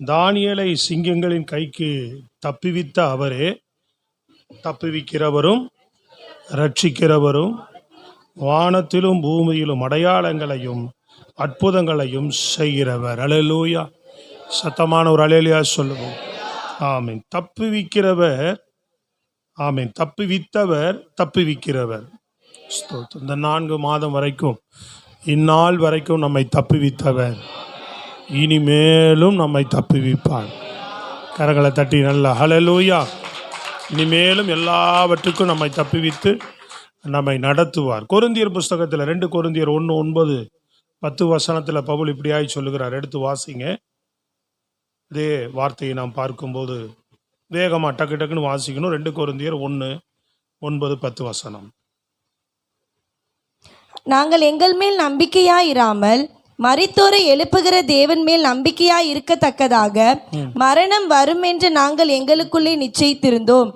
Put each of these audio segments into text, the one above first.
தானியேலை சிங்கங்களின் கைக்கு தப்புவித்த அவரே தப்புவிக்கிறவரும் ரட்சிக்கிறவரும் வானத்திலும் பூமியிலும் அடையாளங்களையும் அற்புதங்களையும் செய்கிறவர். அல்லேலூயா. சத்தமான ஒரு அல்லேலூயா சொல்லுவோம். ஆமென். தப்புவிக்கிறவர், ஆமென். தப்புவித்தவர், தப்புவிக்கிறவர். ஸ்தோத்திரம். இந்த 4 மாதம் வரைக்கும், இந்நாள் வரைக்கும் நம்மை தப்புவித்தவர் இனிமேலும் நம்மை தப்புவிப்பார். கரங்களை தட்டி நல்லா ஹல்லேலூயா. இனிமேலும் எல்லாவற்றுக்கும் நம்மை தப்புவித்து நம்மை நடத்துவார். கொரிந்தியர் புஸ்தகத்தில் 2 கொரிந்தியர் 1:9-10 பவுல் இப்படியாய் சொல்லுகிறார். எடுத்து வாசிங்க. இதே வார்த்தையை நாம் பார்க்கும்போது வேகமாக டக்கு டக்குன்னு வாசிக்கணும். 2 கொரிந்தியர் 1:9-10. நாங்கள் எங்கள் மேல் நம்பிக்கையாயிராமல் மரித்தோரை எழுப்புகிற தேவன் மேல் நம்பிக்கையாய் இருக்கத்தக்கதாக மரணம் வரும் என்று நாங்கள் எங்களுக்குள்ளே நிச்சயித்திருந்தோம்.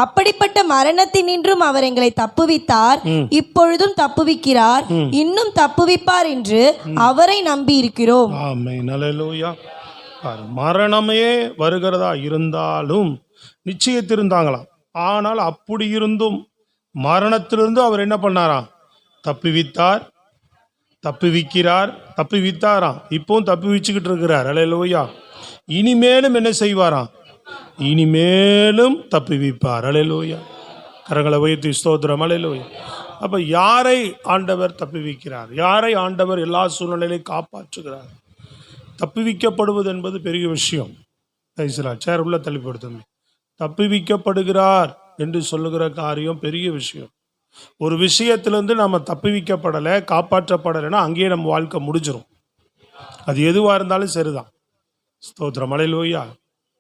அப்படிப்பட்ட மரணத்தினின்றும் அவர் எங்களை தப்புவித்தார், இப்பொழுதும் தப்புவிக்கிறார், இன்னும் தப்புவிப்பார் என்று அவரை நம்பி இருக்கிறோம். ஆமென். அல்லேலூயா. மரணமே வருகிறதா இருந்தாலும் நிச்சயத்திருந்தாங்களாம். ஆனால் அப்படி இருந்தும் மரணத்திலிருந்து அவர் என்ன பண்ணாராம்? தப்புவித்தார், தப்புவிக்கிறார், தப்புவித்தாராம். இப்பவும் தப்புவிச்சுக்கிட்டு இருக்கிறார். அல்லேலூயா. இனிமேலும் என்ன செய்வாராம்? இனிமேலும் தப்புவிப்பார். அல்லேலூயா. கரங்களை உயர்த்தி ஸ்தோத்திரம். அல்லேலூயா. அப்ப யாரை ஆண்டவர் தப்புவிக்கிறார்? யாரை ஆண்டவர் எல்லா சூழ்நிலையிலும் காப்பாற்றுகிறார்? தப்புவிக்கப்படுவது என்பது பெரிய விஷயம். சேர் உள்ள தள்ளிப்படுத்தும். தப்புவிக்கப்படுகிறார் என்று சொல்லுகிற காரியம் பெரிய விஷயம். ஒரு விஷயத்திலிருந்து நம்ம தப்புவிக்கப்படலை, காப்பாற்றப்படலைன்னா அங்கேயே நம்ம வாழ்க்கை முடிஞ்சிடும். அது எதுவாக இருந்தாலும் சரிதான். ஸ்தோத்திரம். அல்லேலூயா.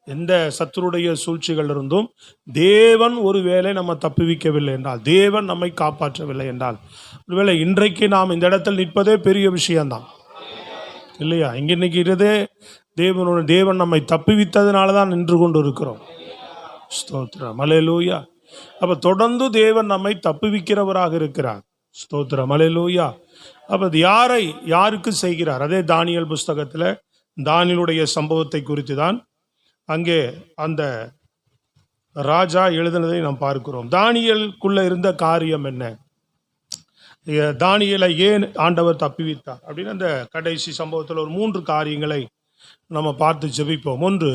எந்த சத்துருடைய சூழ்ச்சிகள் இருந்தும் தேவன் ஒருவேளை நம்ம தப்புவிக்கவில்லை என்றால், தேவன் நம்மை காப்பாற்றவில்லை என்றால், ஒருவேளை இன்றைக்கு நாம் இந்த இடத்தில் நிற்பதே பெரிய விஷயம்தான் இல்லையா? இங்கே நிற்கிறதே தேவன் நம்மை தப்புவித்ததுனால தான் நின்று கொண்டு இருக்கிறோம். ஸ்தோத்திரம். அல்லேலூயா. அப்ப தொடர்ந்து தேவன் நம்மை தப்புவிக்கிறவராக இருக்கிறார். ஸ்தோத்திரம். அல்லேலூயா. அப்ப அது யாருக்கு செய்கிறார்? அதே தானியேல் புஸ்தகத்தில் தானியேலுடைய சம்பவத்தை குறித்து தான் அங்கே அந்த ராஜா எழுதினதை நாம் பார்க்கிறோம். தானியேலுக்குள்ள இருந்த காரியம் என்ன? தானியேலை ஏன் ஆண்டவர் தப்புவித்தார் அப்படின்னு அந்த கடைசி சம்பவத்தில் ஒரு 3 காரியங்களை நம்ம பார்த்து ஜெபிப்போம். ஒன்று,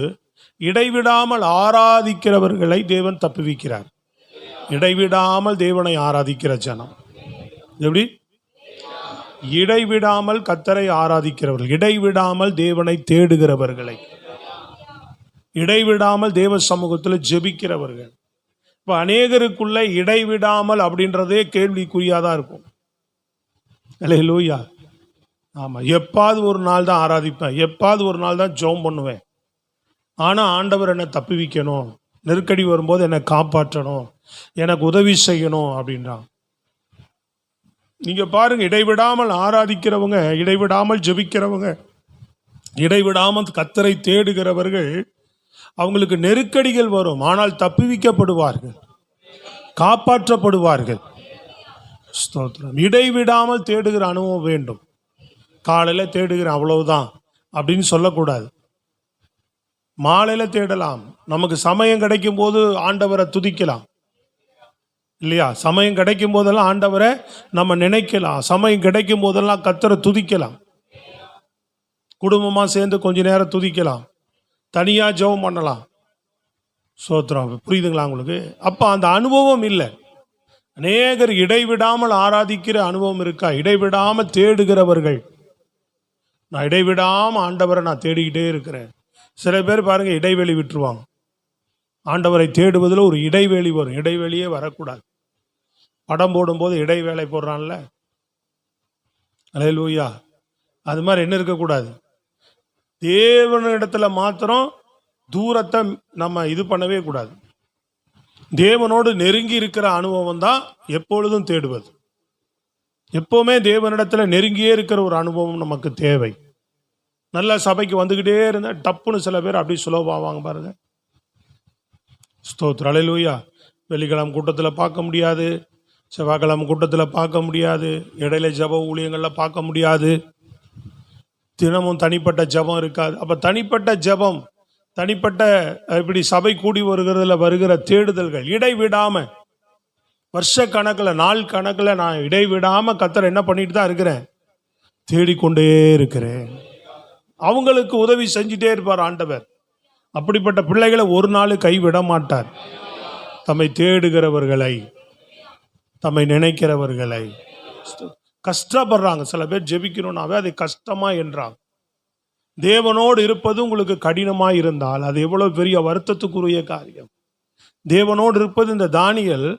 இடைவிடாமல் ஆராதிக்கிறவர்களை தேவன் தப்புவிக்கிறார். இடைவிடாமல் தேவனை ஆராதிக்கிற ஜனம். எப்படி? இடைவிடாமல் கர்த்தரை ஆராதிக்கிறவர்கள், இடைவிடாமல் தேவனை தேடுகிறவர்களை, இடைவிடாமல் தேவ சமூகத்தில் ஜெபிக்கிறவர்கள். இப்போ அநேகருக்குள்ள இடைவிடாமல் அப்படின்றதே கேள்விக்குறியாதான் இருக்கும். அல்லேலூயா. ஆமாம், எப்பாவது ஒரு நாள் தான் ஆராதிப்பேன், எப்பாவது ஒரு நாள் தான் ஜெபம் பண்ணுவேன், ஆனால் ஆண்டவர் என்னை தப்புவிக்கணும், நெருக்கடி வரும்போது என்னை காப்பாற்றணும், எனக்கு உதவி செய்யணும் அப்படின்றான். நீங்க பாருங்க, இடைவிடாமல் ஆராதிக்கிறவங்க, இடைவிடாமல் ஜெபிக்கிறவங்க, இடைவிடாமல் கர்த்தரை தேடுகிறவர்கள், அவங்களுக்கு நெருக்கடிகள் வரும், ஆனால் தப்புவிக்கப்படுவார்கள், காப்பாற்றப்படுவார்கள். ஸ்தோத்திரம். இடைவிடாமல் தேடுகிற அனுபவம் வேண்டும். காலையில் தேடுகிற அவ்வளவுதான் அப்படின்னு சொல்லக்கூடாது. மாலையில் தேடலாம். நமக்கு சமயம் கிடைக்கும் போது ஆண்டவரை துதிக்கலாம் இல்லையா? சமயம் கிடைக்கும் போதெல்லாம் ஆண்டவரை நம்ம நினைக்கலாம். சமயம் கிடைக்கும் போதெல்லாம் கர்த்தரை துதிக்கலாம். குடும்பமாக சேர்ந்து கொஞ்ச நேரம் துதிக்கலாம், தனியாக ஜெபம் பண்ணலாம். ஸ்தோத்திரம். புரியுதுங்களா உங்களுக்கு? அப்போ அந்த அனுபவம் இல்லை. அநேகர் இடைவிடாமல் ஆராதிக்கிற அனுபவம் இருக்கா? இடைவிடாமல் தேடுகிறவர்கள். நான் இடைவிடாமல் ஆண்டவரை நான் தேடிக்கிட்டே இருக்கிறேன். சில பேர் பாருங்க, இடைவெளி விட்டுருவாங்க. ஆண்டவரை தேடுவதில் ஒரு இடைவெளி வரும். இடைவெளியே வரக்கூடாது. படம் போடும்போது இடைவேளை போடுறான்ல, அல்லேலூயா, அது மாதிரி என்ன இருக்கக்கூடாது. தேவனிடத்துல மாத்திரம் தூரத்தை நம்ம இது பண்ணவே கூடாது. தேவனோடு நெருங்கி இருக்கிற அனுபவம் தான் எப்பொழுதும் தேடுவது. எப்போவுமே தேவனிடத்துல நெருங்கியே இருக்கிற ஒரு அனுபவம் நமக்கு தேவை. நல்ல சபைக்கு வந்துக்கிட்டே இருந்தால் டப்புன்னு சில பேர் அப்படி சுலபமாவாங்க பாருங்க. ஸ்தோத்திரம். அல்லேலூயா. வெள்ளிக்கிழமை கூட்டத்தில் பார்க்க முடியாது, செவ்வாய்க்கிழமை கூட்டத்தில் பார்க்க முடியாது, இடையில ஜெப ஊழியங்களில் பார்க்க முடியாது. தினமும் தனிப்பட்ட ஜெபம் இருக்காது. அப்போ தனிப்பட்ட ஜெபம், தனிப்பட்ட இப்படி சபை கூடி வருகிறதுல வருகிற தேடுதல்கள் இடைவிடாமல் வருஷ கணக்கில் நாள் கணக்கில் நான் இடைவிடாமல் கர்த்தர் என்ன பண்ணிட்டு தான் இருக்கிறேன், தேடிக்கொண்டே இருக்கிறேன். அவங்களுக்கு உதவி செஞ்சுட்டே இருப்பார் ஆண்டவர். அப்படிப்பட்ட பிள்ளைகளை ஒரு நாள் கைவிட மாட்டார். தம்மை தேடுகிறவர்களை, தம்மை நினைக்கிறவர்களை. கஷ்டப்படுறாங்க சில பேர், ஜெபிக்கணும்னாவே அது கஷ்டமா என்றாங்க. தேவனோடு இருப்பது உங்களுக்கு கடினமா இருந்தால் அது எவ்வளவு பெரிய வருத்தத்துக்குரிய காரியம். தேவனோடு இருப்பது, இந்த தானியேல்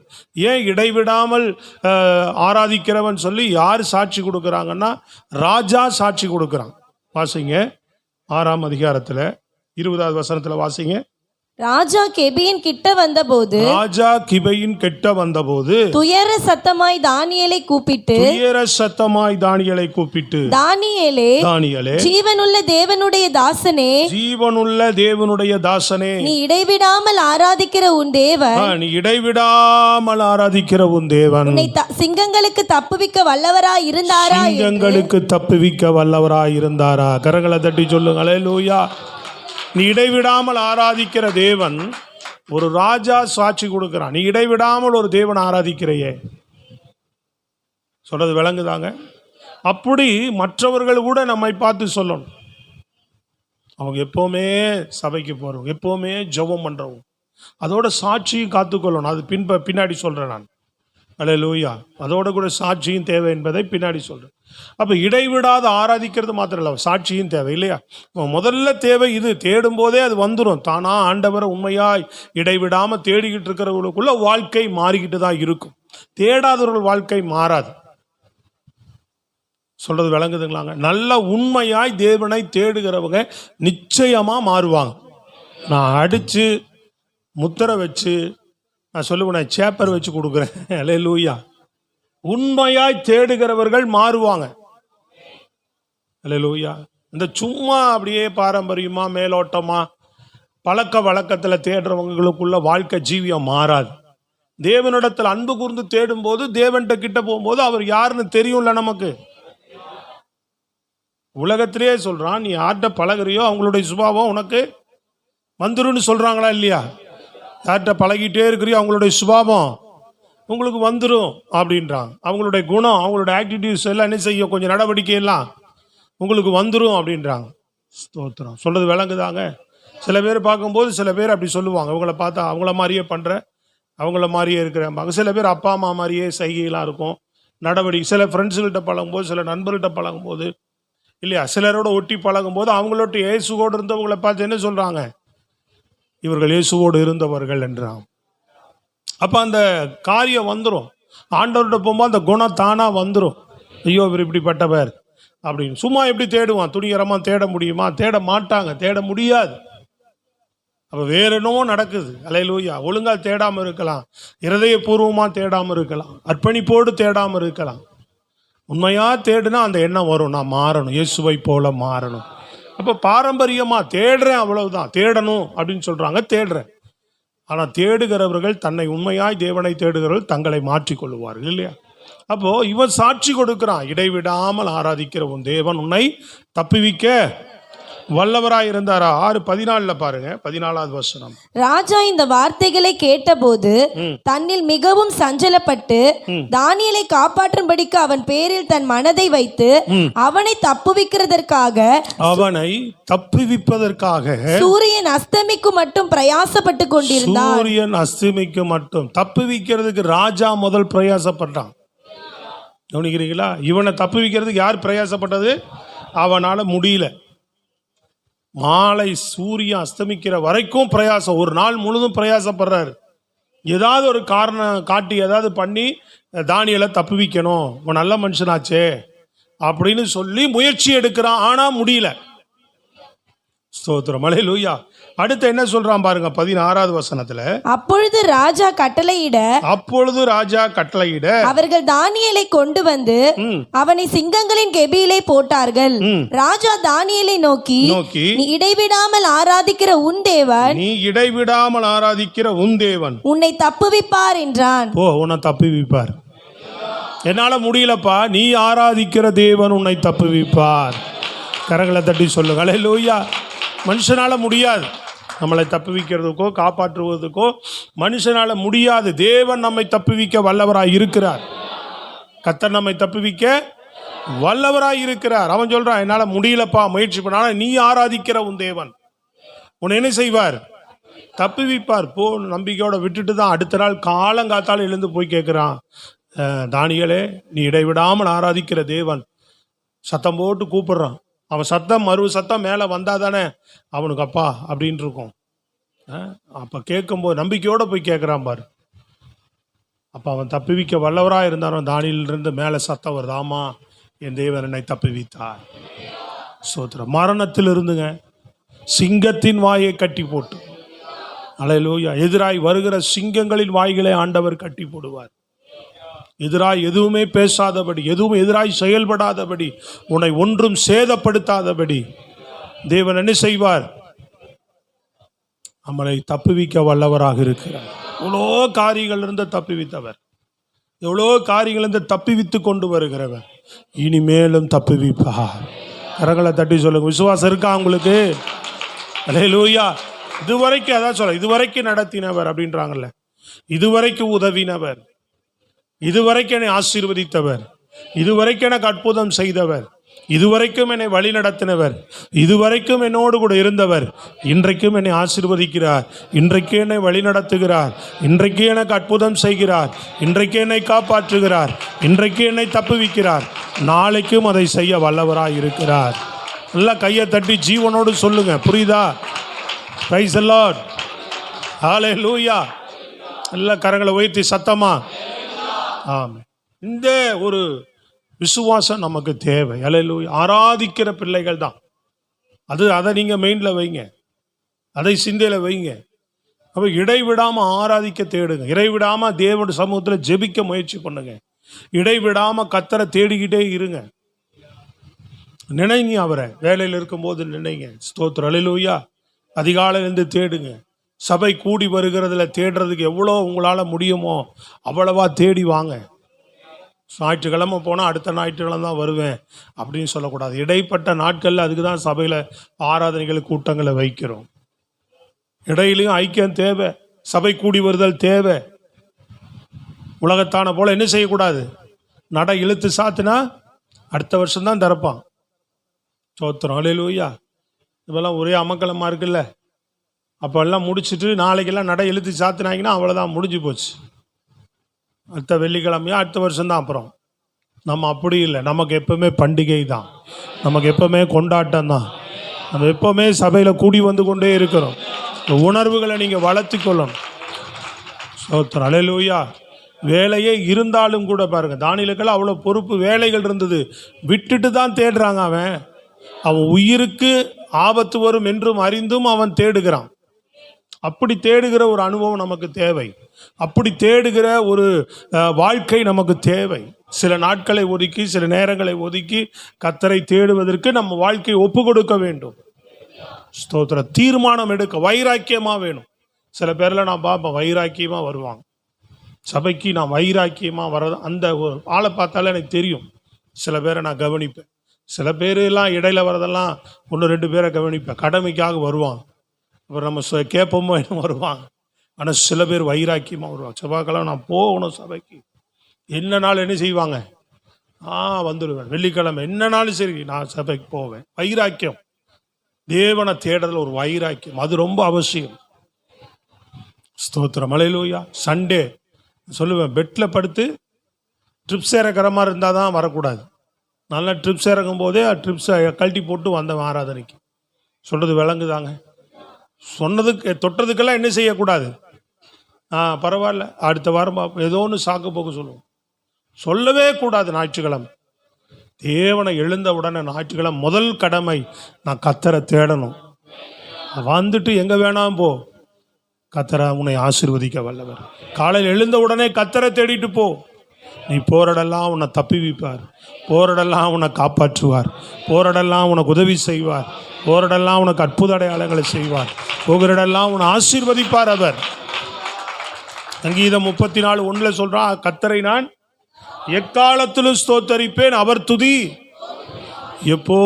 ஏன் இடைவிடாமல் ஆராதிக்கிறவன் சொல்லி யார் சாட்சி கொடுக்குறாங்கன்னா, ராஜா சாட்சி கொடுக்குறான். வாசிங்க 6ஆம் அதிகாரத்தில் 20வது வசனத்தில் வாசிங்க. ராஜா கெபியின் கிட்ட வந்தபோது, ராஜா கிபையின் கிட்ட வந்தபோது துயர சத்தமாய் தானியேலை கூப்பிட்டு, துயர சத்தமாய் தானியேலை கூப்பிட்டு, தானியேலே, தானியேலே, ஜீவனுள்ள தேவனுடைய தாசனே, ஜீவனுள்ள தேவனுடைய தாசனே, நீ இடைவிடாமல் ஆராதிக்கிற உன் தேவன், நீ இடைவிடாமல் ஆராதிக்கிற உன் தேவன் உன்னை சிங்கங்களுக்கு தப்புவிக்க வல்லவராய் இருந்தாரா? சிங்கங்களுக்கு தப்புவிக்க வல்லவராய் இருந்தாரா? கரங்களை தட்டி சொல்லுங்க அல்லேலூயா. நீ இடைவிடாமல் ஆராதிக்கிற தேவன், ஒரு ராஜா சாட்சி கொடுக்கிறான். நீ இடைவிடாமல் ஒரு தேவன் ஆராதிக்கிறையே. சொல்றது விளங்குதாங்க? அப்படி மற்றவர்கள் கூட நம்மை பார்த்து சொல்லணும், அவங்க எப்போவுமே சபைக்கு போகிறவங்க, எப்போவுமே ஜெபம் பண்ணுறவங்க, அதோட சாட்சியும் காத்துக்கொள்ளணும். அது பின்னாடி சொல்கிறேன் நான். அல்லேலூயா. அதோட கூட சாட்சியும் தேவை என்பதை பின்னாடி சொல்கிறேன். அப்போ இடைவிடாத ஆராதிக்கிறது மாத்திரம் இல்லை, சாட்சியும் தேவை இல்லையா? முதல்ல தேவை இது. தேடும் போதே அது வந்துடும் தானா. ஆண்டவரை உண்மையாய் இடைவிடாமல் தேடிக்கிட்டு இருக்கிறவங்களுக்குள்ள வாழ்க்கை மாறிக்கிட்டு தான் இருக்கும். தேடாதவர்கள் வாழ்க்கை மாறாது. சொல்றது விளங்குதுங்களாங்க? நல்ல உண்மையாய் தேவனை தேடுகிறவங்க நிச்சயமாக மாறுவாங்க. நான் அடித்து முத்திரை வச்சு நான் சொல்லுவேன், சேப்பர் வச்சு கொடுக்குறேன். அல்லேலூயா. உண்மையாய் தேடுகிறவர்கள் மாறுவாங்க. அல்லேலூயா. இந்த சும்மா அப்படியே பாரம்பரியமா மேலோட்டமா பழக்க வழக்கத்தில் தேடுறவங்களுக்குள்ள வாழ்க்கை ஜீவியம் மாறாது. தேவனிடத்தில் அன்பு கூர்ந்து தேடும் போது, தேவன்கிட்ட கிட்ட போகும்போது அவர் யாருன்னு தெரியும்ல நமக்கு. உலகத்திலே சொல்றான், நீ யார்கிட்ட பழகுறியோ அவங்களுடைய சுபாவம் உனக்கு வந்துருன்னு சொல்றாங்களா இல்லையா? யார்கிட்ட பழகிட்டே இருக்கிறியோ அவங்களுடைய சுபாவம் உங்களுக்கு வந்துடும் அப்படின்றாங்க. அவங்களுடைய குணம், அவங்களுடைய ஆக்டிவிட்டிஸ் எல்லாம் என்ன செய்யும், கொஞ்சம் நடவடிக்கை எல்லாம் உங்களுக்கு வந்துடும் அப்படின்றாங்க. ஸ்தோத்திரம். சொல்றது விளங்குதாங்க? சில பேர் பார்க்கும்போது சில பேர் அப்படி சொல்லுவாங்க, அவங்கள பார்த்தா அவங்கள மாதிரியே பண்ணுறேன், அவங்கள மாதிரியே இருக்கிறேன். சில பேர் அப்பா அம்மா மாதிரியே சைகையெல்லாம் இருக்கும், நடவடிக்கை. சில ஃப்ரெண்ட்ஸுகிட்ட பழகும்போது, சில நண்பர்கள்ட்ட பழகும்போது இல்லையா, சிலரோட ஒட்டி பழகும்போது அவங்களோட இயேசுவோடு இருந்தவங்களை பார்த்து என்ன சொல்கிறாங்க, இவர்கள் இயேசுவோடு இருந்தவர்கள் என்றான். அப்போ அந்த காரியம் வந்துடும். ஆண்டவர்கிட்ட போகும்போது அந்த குணம் தானாக வந்துடும். ஐயோ இவர் இப்படிப்பட்டவர் அப்படின்னு. சும்மா எப்படி தேடுவான்? துணிகரமாக தேட முடியுமா? தேட மாட்டாங்க, தேட முடியாது. அப்போ வேற என்னவோ நடக்குது. அல்லேலூயா. ஒழுங்காக தேடாமல் இருக்கலாம், இருதயபூர்வமாக தேடாமல் இருக்கலாம், அர்ப்பணிப்போடு தேடாமல் இருக்கலாம். உண்மையாக தேடுனா அந்த எண்ணம் வரும், நான் மாறணும், இயேசுவை போல மாறணும். அப்போ பாரம்பரியமாக தேடுறேன், அவ்வளவுதான். தேடணும் அப்படின்னு சொல்கிறாங்க, தேடுறேன். ஆனால் தேடுகிறவர்கள், தன்னை உண்மையாய் தேவனை தேடுகிறவர்கள் தங்களை மாற்றிக்கொள்ளுவார்கள் இல்லையா? அப்போது இவன் சாட்சி கொடுக்குறான், இடைவிடாமல் ஆராதிக்கிற உன் தேவன் உன்னை தப்புவிக்க வல்லவராய் இருந்தாரா? 6:14 பாருங்க, 14வது வசனம். ராஜா இந்த வார்த்தைகளை கேட்டபோது தன்னில் மிகவும் சஞ்சலப்பட்டு தானியேலை காப்பாற்றும்படிக்கு அவன் பேரில் தன் மனதை வைத்து அவனை தப்புவிப்பதற்காக சூரியன் அஸ்தமிக்கு மட்டும் பிரயாசப்பட்டு கொண்டிருந்தான். சூரியன் அஸ்தமிக்கு மட்டும் தப்புவிக்கிறதுக்கு ராஜா முதல் பிரயாசப்பட்டான். கவனிக்கிறீங்களா? இவனை தப்புவிக்கிறதுக்கு யார் பிரயாசப்பட்டது? அவனால முடியல. மாலை சூரியன் அஸ்தமிக்கிற வரைக்கும் பிரயாசம், ஒரு நாள் முழுதும் பிரயாசப்படுறாரு. ஏதாவது ஒரு காரணம் காட்டி ஏதாவது பண்ணி தானியேலை தப்புவிக்கணும், உன் நல்ல மனுஷனாச்சே அப்படின்னு சொல்லி முயற்சி எடுக்கிறான். ஆனா முடியல. ஸ்தோத்திரம். அல்லேலூயா. அடுத்து என்ன சொல்றான் பாருங்க, 16வது வசனத்துல. அப்பொழுது ராஜா கட்டளையிட அவர்கள் தானியேலை கொண்டு வந்து அவனை சிங்கங்களின் கெபியிலே போட்டார்கள். ராஜா தானியேலை நோக்கி நீ இடைவிடாமல் ஆராதிக்கிற உன் தேவன் உன்னை தப்புவிப்பார் என்றான். உன்னை தப்புவிப்பார். என்னால முடியலப்பா, நீ ஆராதிக்கிற தேவன் உன்னை தப்புவிப்பார். கரங்களை தட்டி சொல்லுங்க அல்லேலூயா. மனுஷனால முடியாது, நம்மளை தப்புவிக்கிறதுக்கோ காப்பாற்றுவதற்கோ மனுஷனால முடியாது. தேவன் நம்மை தப்புவிக்க வல்லவராய் இருக்கிறார். கர்த்தர் நம்மை தப்புவிக்க வல்லவராய் இருக்கிறார். அவன் சொல்றான், என்னால முடியலப்பா, முயற்சி பண்ண. நீ ஆராதிக்கிற உன் தேவன் உன்னை என்ன செய்வார்? தப்புவிப்பார். போ, நம்பிக்கையோட விட்டுட்டு தான் அடுத்த நாள் காலங்காத்தால எழுந்து போய் கேட்குறான், தானியேலே, நீ இடைவிடாமல் ஆராதிக்கிற தேவன் சத்தம் போட்டு கூப்பிடுறான். அவன் சத்தம் மறு சத்தம் மேலே வந்தால் தானே அவனுக்கு அப்பா அப்படின்னு இருக்கும். அப்போ கேட்கும்போது நம்பிக்கையோடு போய் கேட்குறான் பாரு. அப்போ அவன் தப்புவிக்க வல்லவராக இருந்தாலும் தானியேலிருந்து மேலே சத்தம் வருது, ஆமா என் தேவன் என்னை தப்புவித்தார். சோத்திரம். மரணத்தில் இருந்துங்க சிங்கத்தின் வாயை கட்டி போட்டு, அல்லேலூயா, எதிராய் வருகிற சிங்கங்களின் வாய்களை ஆண்டவர் கட்டி போடுவார். எதிராய் எதுவுமே பேசாதபடி, எதுவும் எதிராய் செயல்படாதபடி, உன்னை ஒன்றும் சேதப்படுத்தாதபடி தேவன் என்ன செய்வார்? நம்மளை தப்புவிக்க வல்லவராக இருக்கிறார். எவ்வளோ காரியங்கள் இருந்து தப்புவித்தவர், எவ்வளோ காரியங்கள் இருந்து தப்புவித்து கொண்டு வருகிறவர், இனிமேலும் தப்புவிப்பார். கரங்களை தட்டி சொல்லுங்க. விசுவாசம் இருக்கா உங்களுக்கு? அல்லேலூயா. இதுவரைக்கும் அதான் சொல்ல, இதுவரைக்கும் நடத்தினவர் அப்படின்றாங்கல்ல, இதுவரைக்கும் உதவினவர், இதுவரைக்கும் என்னை ஆசீர்வதித்தவர், இதுவரைக்கும் எனக்கு அற்புதம் செய்தவர், இதுவரைக்கும் என்னை வழி நடத்தினவர், இதுவரைக்கும் என்னோடு கூட இருந்தவர், இன்றைக்கும் என்னை ஆசீர்வதிக்கிறார், இன்றைக்கு என்னை வழி நடத்துகிறார், இன்றைக்கு எனக்கு அற்புதம் செய்கிறார், இன்றைக்கு என்னை காப்பாற்றுகிறார், இன்றைக்கு என்னை தப்புவிக்கிறார், நாளைக்கும் அதை செய்ய வல்லவராய் இருக்கிறார். நல்லா கையை தட்டி ஜீவனோடு சொல்லுங்க. புரியுதா? Praise the Lord. ஹல்லேலூயா. எல்லா கரங்களை உயர்த்தி சத்தமா ஆமென். இந்த ஒரு விசுவாசம் நமக்கு தேவை. அல்லேலூயா. ஆராதிக்கிற பிள்ளைகள் தான் அது. அதை நீங்கள் மெயினில் வைங்க, அதை சிந்தையில் வைங்க. அப்போ இடைவிடாமல் ஆராதிக்க தேடுங்க, இடைவிடாமல் தேவனுடைய சமூகத்தில் ஜெபிக்க முயற்சி பண்ணுங்க, இடைவிடாமல் கர்த்தரை தேடிக்கிட்டே இருங்க. நினைங்க, அவரை வேலையில் இருக்கும்போது நினைங்க. ஸ்தோத்திரம். அல்லேலூயா. அதிகாலையிலேருந்து தேடுங்க. சபை கூடி வருகிறதுல தேடுறதுக்கு எவ்வளோ உங்களால் முடியுமோ அவ்வளவா தேடி வாங்க. ஞாயிற்றுக்கிழமை போனால் அடுத்த ஞாயிற்றுக்கிழமை தான் வருவேன் அப்படின்னு சொல்லக்கூடாது. இடைப்பட்ட நாட்களில் அதுக்கு தான் சபையில் ஆராதனைகள் கூட்டங்களை வைக்கிறோம். இடையிலையும் ஐக்கியம் தேவை, சபை கூடி வருதல் தேவை. உலகத்தான போல என்ன செய்யக்கூடாது? நட இழுத்து சாத்தினா அடுத்த வருஷம்தான் திறப்பான். சோத்திரம். அல்லேலூயா. இதெல்லாம் ஒரே அமக்கலமாக இருக்குல்ல. அப்போ எல்லாம் முடிச்சுட்டு நாளைக்கெல்லாம் நடை இழுத்து சாத்தினாங்கன்னா அவ்வளோதான், முடிஞ்சு போச்சு. அடுத்த வெள்ளிக்கிழமையா அடுத்த வருஷம்தான். அப்புறம் நம்ம அப்படி இல்லை, நமக்கு எப்பவுமே பண்டிகை தான், நமக்கு எப்பவுமே கொண்டாட்டம் தான். நம்ம எப்பவுமே சபையில் கூடி வந்து கொண்டே இருக்கிறோம். உணர்வுகளை நீங்கள் வளர்த்து கொள்ளணும். சோத்திரம். அல்லேலூயா. வேலையே இருந்தாலும் கூட பாருங்கள், தானியேலுக்கெல்லாம் அவ்வளோ பொறுப்பு வேலைகள் இருந்தது, விட்டுட்டு தான் தேடுறாங்க. அவன் உயிருக்கு ஆபத்து வரும் என்றும் அறிந்தும் அவன் தேடுகிறான். அப்படி தேடுகிற ஒரு அனுபவம் நமக்கு தேவை, அப்படி தேடுகிற ஒரு வாழ்க்கை நமக்கு தேவை. சில நாட்களை ஒதுக்கி, சில நேரங்களை ஒதுக்கி கர்த்தரை தேடுவதற்கு நம்ம வாழ்க்கையை ஒப்பு கொடுக்க வேண்டும். ஸ்தோத்திர. தீர்மானம் எடுக்க வைராக்கியமாக வேணும். சில பேரில் நான் பார்ப்பேன், வைராக்கியமாக வருவாங்க சபைக்கு. நான் வைராக்கியமாக வர்றது அந்த ஆளை பார்த்தாலே எனக்கு தெரியும். சில பேரை நான் கவனிப்பேன். சில பேர் எல்லாம் இடையில வரதெல்லாம் 1-2 பேரை கவனிப்பேன், கடமைக்காக வருவாங்க. அப்புறம் நம்ம கேட்போமோ என்ன வருவாங்க. ஆனால் சில பேர் வைராக்கியமாக வருவாங்க. செவ்வாய்க்கிழமை நான் போகணும் சபைக்கு, என்ன நாள் என்ன செய்வாங்க, வந்துடுவேன். வெள்ளிக்கிழமை என்னன்னாலும் சரி நான் சபைக்கு போவேன். வைராக்கியம், தேவனை தேடுறதுல ஒரு வைராக்கியம், அது ரொம்ப அவசியம். ஸ்தோத்திரம். அல்லேலூயா. சண்டே சொல்லுவேன், பெட்டில் படுத்து ட்ரிப்ஸ் இறக்குற மாதிரி இருந்தால் தான் வரக்கூடாது. நல்லா ட்ரிப்ஸ் இறக்கும் போதே ட்ரிப்ஸை கழட்டி போட்டு வந்தேன் ஆராதனைக்கு. சொல்கிறது விளங்குதாங்க? சொன்னதுக்கு தொட்டதுக்கெல்லாம் என்ன செய்யக்கூடாது. பரவாயில்ல அடுத்த வாரம் ஏதோ ஒன்று சாக்கு போக்கு சொல்லுவோம், சொல்லவே கூடாது. ஞாயிற்றுக்கிழமை தேவனை எழுந்த உடனே ஞாயிற்றுக்கிழமை முதல் கடமை நான் கர்த்தரை தேடணும். வந்துட்டு எங்கே வேணாம் போ, கர்த்தரை உன்னை ஆசீர்வதிக்க வல்லவர். காலையில் எழுந்த உடனே கர்த்தரை தேடிட்டு போ. நீ போராடெல்லாம் உன்னை தப்புவிப்பார், போராடெல்லாம் உன்னை காப்பாற்றுவார், போராடெல்லாம் உனக்கு உதவி செய்வார், போராடெல்லாம் உனக்கு அற்புத அடையாளங்களை செய்வார், போகிறடெல்லாம் உன்னை ஆசீர்வதிப்பார் அவர். சங்கீதம் 34:1 சொல்றான், கர்த்தரை நான் எக்காலத்திலும் ஸ்தோத்தரிப்பேன், அவர் துதி எப்போ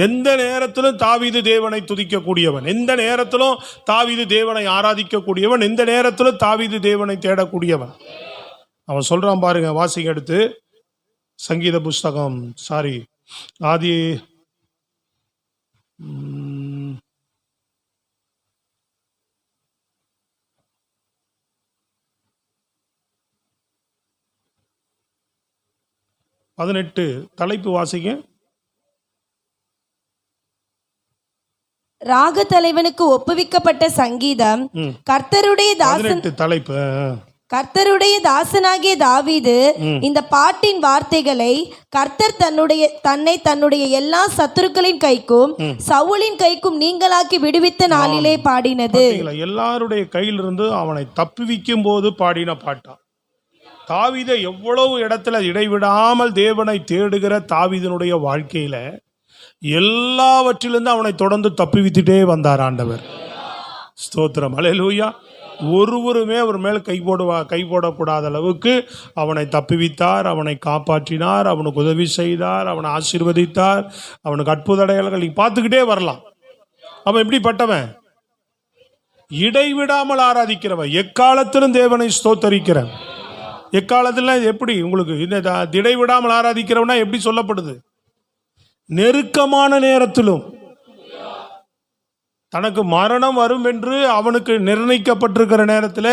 எந்த நேரத்திலும் தாவீது தேவனை துதிக்கக்கூடியவன், எந்த நேரத்திலும் தாவீது தேவனை ஆராதிக்கக்கூடியவன், எந்த நேரத்திலும் தாவீது தேவனை தேடக்கூடியவன். அவன் சொல்றான் பாருங்க, வாசிங்க எடுத்து சங்கீத புஸ்தகம், ஆதி 18 தலைப்பு வாசிங்க. ராக தலைவனுக்கு ஒப்புவிக்கப்பட்ட சங்கீதம். கர்த்தருடைய தாசன், 18 தலைப்பு. கர்த்தருடைய தாசனாகிய தாவீது இந்த பாட்டின் வார்த்தைகளை கர்த்தர் தன்னுடைய எல்லா சத்துருக்களின் கைக்கும் சவுலின் கைக்கும் நீங்களாக்கி விடுவித்த நாளிலே பாடினது. எல்லாருடைய கையிலிருந்து அவனை தப்புவிக்கும் போது பாடின பாட்டா. தாவீதை எவ்வளவு இடத்துல இடைவிடாமல் தேவனை தேடுகிற தாவீதனுடைய வாழ்க்கையில எல்லாவற்றிலிருந்து அவனை தொடர்ந்து தப்புவித்துட்டே வந்தார் ஆண்டவர். ஸ்தோத்திரம், அல்லேலூயா. ஒருவருமே அவர் மேல் கை போடக்கூடாத அளவுக்கு அவனை தப்புவித்தார், அவனை காப்பாற்றினார், அவனுக்கு உதவி செய்தார், அவனை ஆசீர்வதித்தார், அவனுக்கு அற்புத அடையாளங்கள் பார்த்துக்கிட்டே வரலாம். அவன் எப்படிப்பட்டவன்? இடைவிடாமல் ஆராதிக்கிறவன், எக்காலத்திலும் தேவனை ஸ்தோத்தரிக்கிறவன். எக்காலத்துல எப்படி உங்களுக்கு இந்த இடைவிடாமல் ஆராதிக்கிறவனா எப்படி சொல்லப்படுது? நெருக்கமான நேரத்திலும், தனக்கு மரணம் வரும் என்று அவனுக்கு நிர்ணயிக்கப்பட்டிருக்கிற நேரத்தில்,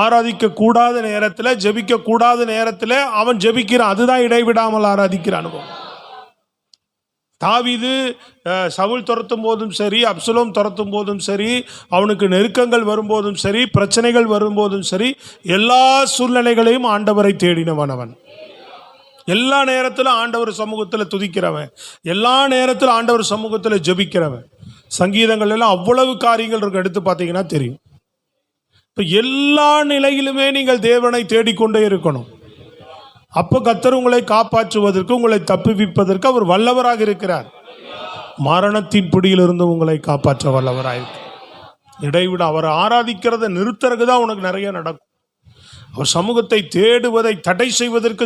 ஆராதிக்க கூடாத நேரத்தில், ஜெபிக்க கூடாத நேரத்தில் அவன் ஜெபிக்கிறான். அதுதான் இடைவிடாமல் ஆராதிக்கிற அனுபவம். தாவீது சவுல் துரத்தும் போதும் சரி, அப்சலோம் துரத்தும் போதும் சரி, அவனுக்கு நெருக்கங்கள் வரும்போதும் சரி, பிரச்சனைகள் வரும்போதும் சரி, எல்லா சூழ்நிலைகளையும் ஆண்டவரை தேடினவன் அவன். எல்லா நேரத்திலும் ஆண்டவர் சமூகத்தில் துதிக்கிறவன், எல்லா நேரத்திலும் ஆண்டவர் சமூகத்தில் ஜெபிக்கிறவன். சங்கீதங்கள் எல்லாம் அவ்வளவு காரியங்கள் இருக்கு, எடுத்து பார்த்தீங்கன்னா தெரியும். இப்போ எல்லா நிலையிலுமே நீங்கள் தேவனை தேடிக்கொண்டே இருக்கணும். அப்போ கர்த்தர் உங்களை காப்பாற்றுவதற்கு, உங்களை தப்புவிப்பதற்கு அவர் வல்லவராக இருக்கிறார். மரணத்தின் பிடியிலிருந்து உங்களை காப்பாற்ற வல்லவராக இடைவிட அவரை ஆராதிக்கிறத நிறுத்துறதுக்கு தான் உனக்கு நிறைய நடக்கும். அவர் சமூகத்தை தேடுவதை தடை செய்வதற்கு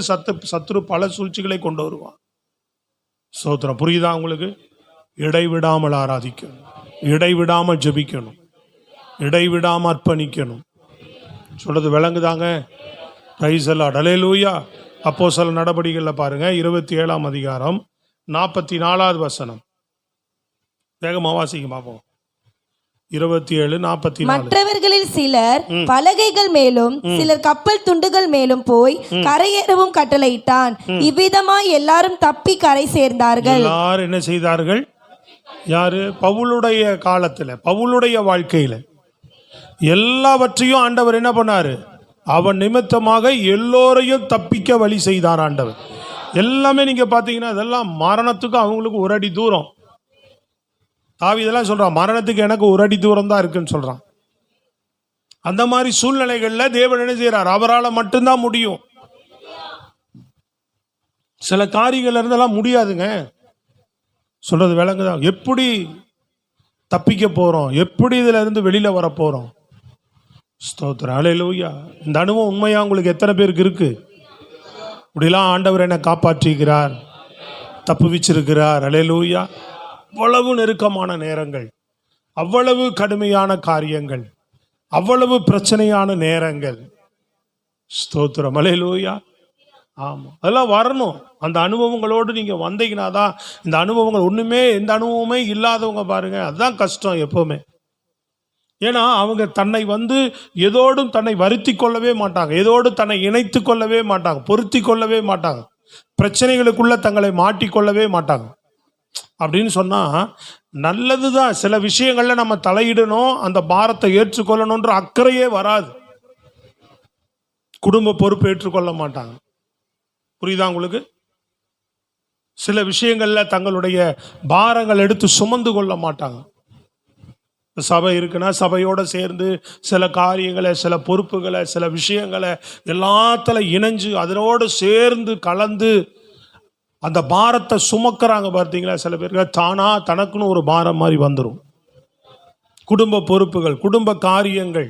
சத்துரு பல சூழ்ச்சிகளை கொண்டு வருவான். ஸ்தோத்திரம், புரியுதா உங்களுக்கு? இடைவிடாமல் ஆராதிக்கணும், இடைவிடாமல் ஜெபிக்கணும், இடைவிடாமல் அர்ப்பணிக்கணும். சொல்றது விளங்குதாங்க? பிரைஸ் தி லார்ட், அல்லேலூயா. அப்போஸ்தலர் நடபடிகளில் பாருங்க, 27ஆம் அதிகாரம் 44வது வசனம். வேகமா வாசிக்க பார்ப்போம். 27:44. மற்றவர்களில் சிலர் பலகைகள் மேலும் சிலர் கப்பல் துண்டுகள் மேலும் போய் கரையேறவும் கட்டளையிட்டான். இவ்விதமாய் எல்லாரும் தப்பி கரை சேர்ந்தார்கள். எல்லாரும் என்ன செய்தார்கள்? யாரு? பவுலுடைய காலத்துல, பவுலுடைய வாழ்க்கையில எல்லாவற்றையும் ஆண்டவர் என்ன பண்ணாரு? அவன் நிமித்தமாக எல்லோரையும் தப்பிக்க வழி செய்தார் ஆண்டவர். எல்லாமே நீங்க பாத்தீங்கன்னா இதெல்லாம் மரணத்துக்கு அவங்களுக்கு ஒரு அடி தூரம். தாவீதெல்லாம் சொல்றான், மரணத்துக்கு எனக்கு ஒரு அடி தூரம் தான் இருக்குன்னு சொல்றான். அந்த மாதிரி சூழ்நிலைகள்ல தேவன் என்ன செய்யறார்? அவரால் மட்டும்தான் முடியும். சில காரியங்கள்ல இருந்தெல்லாம் முடியாதுங்க. சொல்றது விளங்குதான்? எப்படி தப்பிக்க போறோம்? எப்படி இதுல இருந்து வெளியில வர போறோம்? ஸ்தோத்திரம், அல்லேலூயா. இந்த அனுபவம் உண்மையா உங்களுக்கு எத்தனை பேருக்கு இருக்கு? இப்படிலாம் ஆண்டவர் என்னை காப்பாற்றிக்கிறார், தப்புவிச்சிருக்கிறார். அல்லேலூயா. அவ்வளவு நெருக்கமான நேரங்கள், அவ்வளவு கடுமையான காரியங்கள், அவ்வளவு பிரச்சனையான நேரங்கள். ஸ்தோத்திரம், அல்லேலூயா. ஆமாம், அதெல்லாம் வரணும். அந்த அனுபவங்களோடு நீங்கள் வந்தீங்கன்னா தான். இந்த அனுபவங்கள் ஒன்றுமே, எந்த அனுபவமே இல்லாதவங்க பாருங்க, அதுதான் கஷ்டம் எப்போவுமே. ஏன்னா அவங்க தன்னை எதோடும் தன்னை வருத்தி கொள்ளவே மாட்டாங்க, எதோடு தன்னை இணைத்து கொள்ளவே மாட்டாங்க, பொருத்தி கொள்ளவே மாட்டாங்க, பிரச்சனைகளுக்குள்ள தங்களை மாட்டிக்கொள்ளவே மாட்டாங்க. அப்படின்னு சொன்னால் நல்லது தான். சில விஷயங்களில் நம்ம தலையிடணும், அந்த பாரத்தை ஏற்றுக்கொள்ளணுன்ற அக்கறையே வராது. குடும்ப பொறுப்பு ஏற்றுக்கொள்ள மாட்டாங்க. புரியுதா உங்களுக்கு? சில விஷயங்களில் தங்களுடைய பாரங்கள் எடுத்து சுமந்து கொள்ள மாட்டாங்க. சபை இருக்குன்னா சபையோடு சேர்ந்து சில காரியங்களை, சில பொறுப்புகளை, சில விஷயங்களை எல்லாத்துல இணைஞ்சு அதனோடு சேர்ந்து கலந்து அந்த பாரத்தை சுமக்கிறாங்க. பார்த்தீங்களா? சில பேருக்கு தானா தனக்குன்னு ஒரு பாரம் மாதிரி வந்துடும். குடும்ப பொறுப்புகள், குடும்ப காரியங்கள்.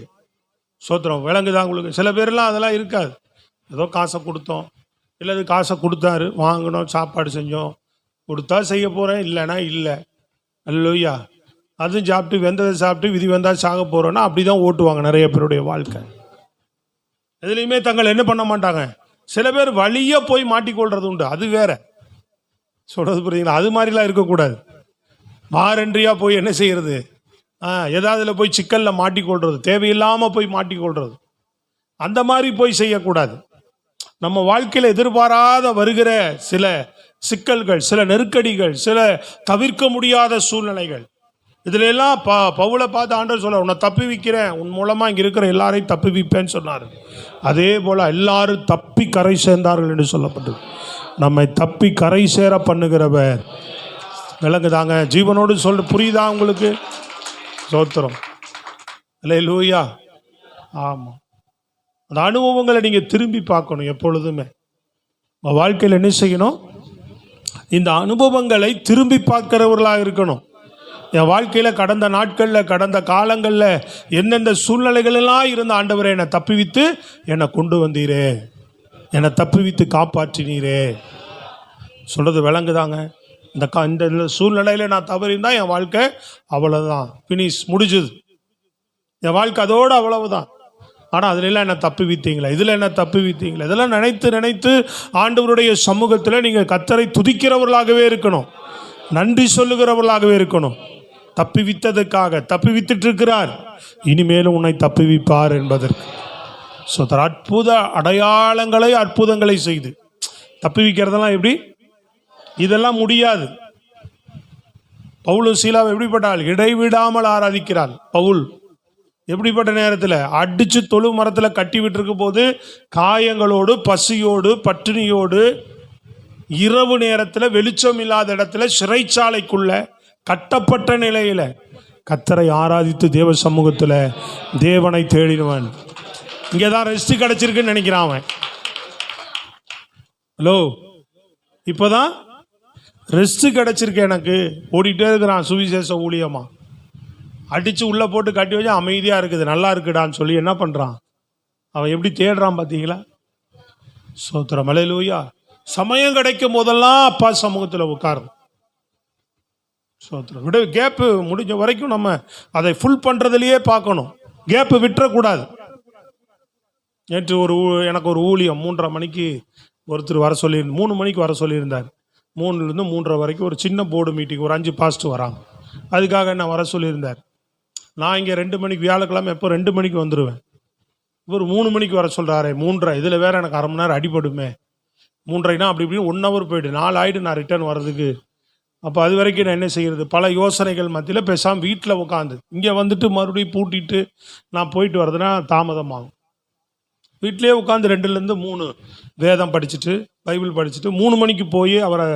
சோத்திரம், விளங்குதான் உங்களுக்கு? சில பேர்லாம் அதெல்லாம் இருக்காது. ஏதோ காசை கொடுத்தோம், இல்லை காசை கொடுத்தாரு, வாங்கினோம், சாப்பாடு செஞ்சோம், கொடுத்தா செய்ய போகிறேன், இல்லைன்னா இல்லை. அல்லேலூயா. அதுவும் சாப்பிட்டு வெந்ததை சாப்பிட்டு விதி வந்தால் சாக போகிறோன்னா அப்படி தான் ஓட்டுவாங்க நிறைய பேருடைய வாழ்க்கை. எதுலேயுமே தங்கள் என்ன பண்ண மாட்டாங்க. சில பேர் வழியாக போய் மாட்டிக்கொள்றது உண்டு, அது வேற. சொல்கிறது புரியுங்களா? அது மாதிரிலாம் இருக்கக்கூடாது. மாரன்றியாக போய் என்ன செய்கிறது, ஏதாவதுல போய் சிக்கலில் மாட்டிக்கொள்றது, தேவையில்லாமல் போய் மாட்டிக்கொள்றது, அந்த மாதிரி போய் செய்யக்கூடாது. நம்ம வாழ்க்கையில் எதிர்பாராத வருகிற சில சிக்கல்கள், சில நெருக்கடிகள், சில தவிர்க்க முடியாத சூழ்நிலைகள், இதுல எல்லாம் பவுலை பார்த்து ஆண்டவர் சொல்ல, உன்னை தப்பி வைக்கிறேன், உன் மூலமாக இங்கே இருக்கிற எல்லாரையும் தப்பி வைப்பேன்னு சொன்னார். அதே போல் எல்லாரும் தப்பி கரை சேர்ந்தார்கள் என்று சொல்லப்பட்டது. நம்மை தப்பி கரை சேர பண்ணுகிறவர் விளங்குதாங்க. ஜீவனோடு சொல்ற புரியுதா உங்களுக்கு? சோத்திரம். அல்லேலூயா. ஆமாம். அந்த அனுபவங்களை நீங்கள் திரும்பி பார்க்கணும். எப்பொழுதுமே உங்கள் வாழ்க்கையில் என்ன செய்யணும்? இந்த அனுபவங்களை திரும்பி பார்க்கிறவர்களாக இருக்கணும். என் வாழ்க்கையில் கடந்த நாட்களில், கடந்த காலங்களில் எந்தெந்த சூழ்நிலைகளெல்லாம் இருந்த ஆண்டவரை என்னை தப்புவித்து என்னை கொண்டு வந்தீரே, என்னை தப்புவித்து காப்பாற்றினீரே. சொல்கிறது விளங்குதாங்க. இந்த சூழ்நிலையில் நான் தவறினா என் வாழ்க்கை அவ்வளோதான், ஃபினிஷ், முடிஞ்சுது. என் வாழ்க்கை அதோடு அவ்வளவுதான். ஆனால் அதிலெல்லாம் என்ன தப்பு வைத்தீங்களா, இதில் என்ன தப்பு வைத்தீங்களா, இதெல்லாம் நினைத்து நினைத்து ஆண்டவருடைய சமூகத்தில் நீங்கள் கர்த்தரை துதிக்கிறவர்களாகவே இருக்கணும், நன்றி சொல்லுகிறவர்களாகவே இருக்கணும். தப்பி வித்ததுக்காக தப்பி வித்துட்டு இருக்கிறார், இனிமேலும் உன்னை தப்பி வைப்பார் என்பதற்கு. ஸோ அற்புத அடையாளங்களை, அற்புதங்களை செய்து தப்பி வைக்கிறதெல்லாம் எப்படி? இதெல்லாம் முடியாது. பவுலும் சீலாவை எப்படிப்பட்டால் இடைவிடாமல் ஆராதிக்கிறாள். பவுல் எப்படிப்பட்ட நேரத்தில் அடித்து தொழு மரத்தில் கட்டி விட்டுருக்க போது காயங்களோடு, பசியோடு, பட்டினியோடு, இரவு நேரத்தில் வெளிச்சம் இல்லாத இடத்துல, சிறைச்சாலைக்குள்ள கட்டப்பட்ட நிலையில் கர்த்தரை ஆராதித்து தேவ சமூகத்தில் தேவனை தேடினவன். இங்கே தான் ரெஸ்ட் கிடச்சிருக்குன்னு நினைக்கிறான் அவன். ஹலோ, இப்போதான் ரெஸ்ட் கிடச்சிருக்கு எனக்கு, ஓடிட்டே இருக்கிறான் சுவிசேஷ ஊழியமா. அடித்து உள்ளே போட்டு கட்டி வச்சு அமைதியாக இருக்குது, நல்லா இருக்குடான்னு சொல்லி என்ன பண்ணுறான் அவன்? எப்படி தேடுறான் பார்த்தீங்களா? சோத்திரம். அல்லேலூயா. சமயம் கிடைக்கும் போதெல்லாம் அப்பா சமூகத்தில் உட்காரும். சோத்திரம். விட கேப்பு முடிஞ்ச வரைக்கும் நம்ம அதை ஃபுல் பண்ணுறதுலையே பார்க்கணும், கேப்பு விட்டுறக்கூடாது. நேற்று எனக்கு ஒரு ஊழியம் 3:30 மணிக்கு ஒருத்தர் வர சொல்லி, 3 மணிக்கு வர சொல்லியிருந்தார். 3லேருந்து 3:30 வரைக்கும் ஒரு சின்ன போர்டு மீட்டிங், ஒரு 5 பாஸ்ட் வராங்க, அதுக்காக என்ன வர சொல்லியிருந்தார். நான் இங்கே 2 மணிக்கு, வியாழக்கிழமை எப்போ 2 மணிக்கு வந்துடுவேன். இவர் 3 மணிக்கு வர சொல்கிறாரு. 3:30, இதில் வேறு எனக்கு அரை மணி நேரம் அடிபடுமே. 3:30னா அப்படி இப்படி 1 ஹவர் போய்ட்டு 4 ஆகிட்டு நான் ரிட்டர்ன் வர்றதுக்கு. அப்போ அது வரைக்கும் நான் என்ன செய்கிறது? பல யோசனைகள் மத்தியில் பேசாமல் வீட்டில் உட்காந்து, இங்கே வந்துட்டு மறுபடியும் பூட்டிட்டு நான் போயிட்டு வர்றதுன்னா தாமதமாகும். வீட்டிலே உட்காந்து 2லேருந்து 3 வேதம் படிச்சுட்டு, பைபிள் படிச்சுட்டு, 3 மணிக்கு போய் அவரை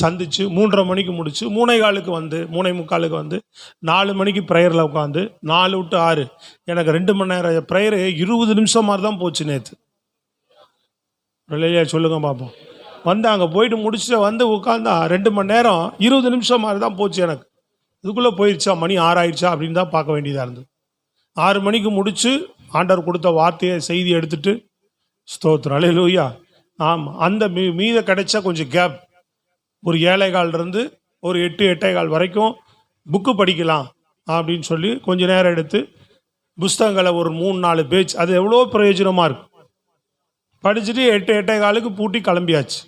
சந்தித்து 3:30 மணிக்கு முடித்து 3:15 வந்து 3:45 வந்து 4 மணிக்கு ப்ரேயரில் உட்காந்து 4 to 6 எனக்கு 2 மணி நேரம் ப்ரேயரு 20 நிமிஷம் மாதிரி தான் போச்சு நேற்று. இல்லையா? சொல்லுங்க பார்ப்போம். வந்து அங்கே போயிட்டு முடிச்சுட்டு வந்து உட்காந்தா 2 மணி நேரம் 20 நிமிஷம் மாதிரி தான் போச்சு எனக்கு. இதுக்குள்ளே போயிடுச்சா, மணி 6 ஆயிடுச்சா அப்படின்னு தான் பார்க்க வேண்டியதாக இருந்தது. 6 மணிக்கு முடித்து ஆண்டவர் கொடுத்த வார்த்தையை, செய்தி எடுத்துட்டு, ஸ்தோத்திரம். அல்லேலூயா. ஆமாம். அந்த மீத கிடைச்சா கொஞ்சம் கேப், ஒரு 7:15 ஒரு 8, 8:15 வரைக்கும் புக்கு படிக்கலாம் அப்படின்னு சொல்லி கொஞ்சம் நேரம் எடுத்து புஸ்தகங்களை ஒரு 3-4 பேஜ், அது எவ்வளோ பிரயோஜனமாக இருக்கும். படிச்சுட்டு 8, 8:15 பூட்டி கிளம்பியாச்சு.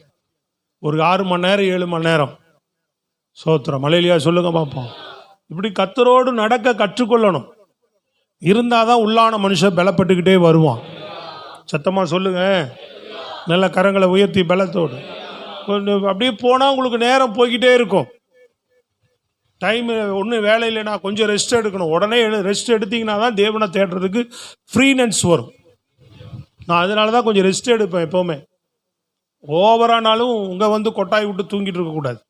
ஒரு 6 மணி நேரம் 7 மணி நேரம். சோத்திரம். மலையிலையா? சொல்லுங்க பார்ப்போம். இப்படி கர்த்தரோடு நடக்க கற்றுக்கொள்ளணும். இருந்தால் தான் உள்ளான மனுஷன் பலப்பட்டுக்கிட்டே வருவான். சத்தமாக சொல்லுங்க. நல்ல கரங்களை உயர்த்தி பலத்தோடு கொஞ்சம் அப்படியே போனால் உங்களுக்கு நேரம் போய்கிட்டே இருக்கும். டைம் ஒன்றும் வேலை இல்லைன்னா கொஞ்சம் ரெஸ்ட் எடுக்கணும். உடனே ரெஸ்ட் எடுத்திங்கன்னா தான் தேவனை தேடுறதுக்கு ஃப்ரீனஸ் வரும். நான் அதனால தான் கொஞ்சம் ரெஸ்ட் எடுப்பேன் எப்போவுமே. ஓவரானாலும் உங்கள் வந்து கொட்டாய் விட்டு தூங்கிட்டு இருக்கக்கூடாது,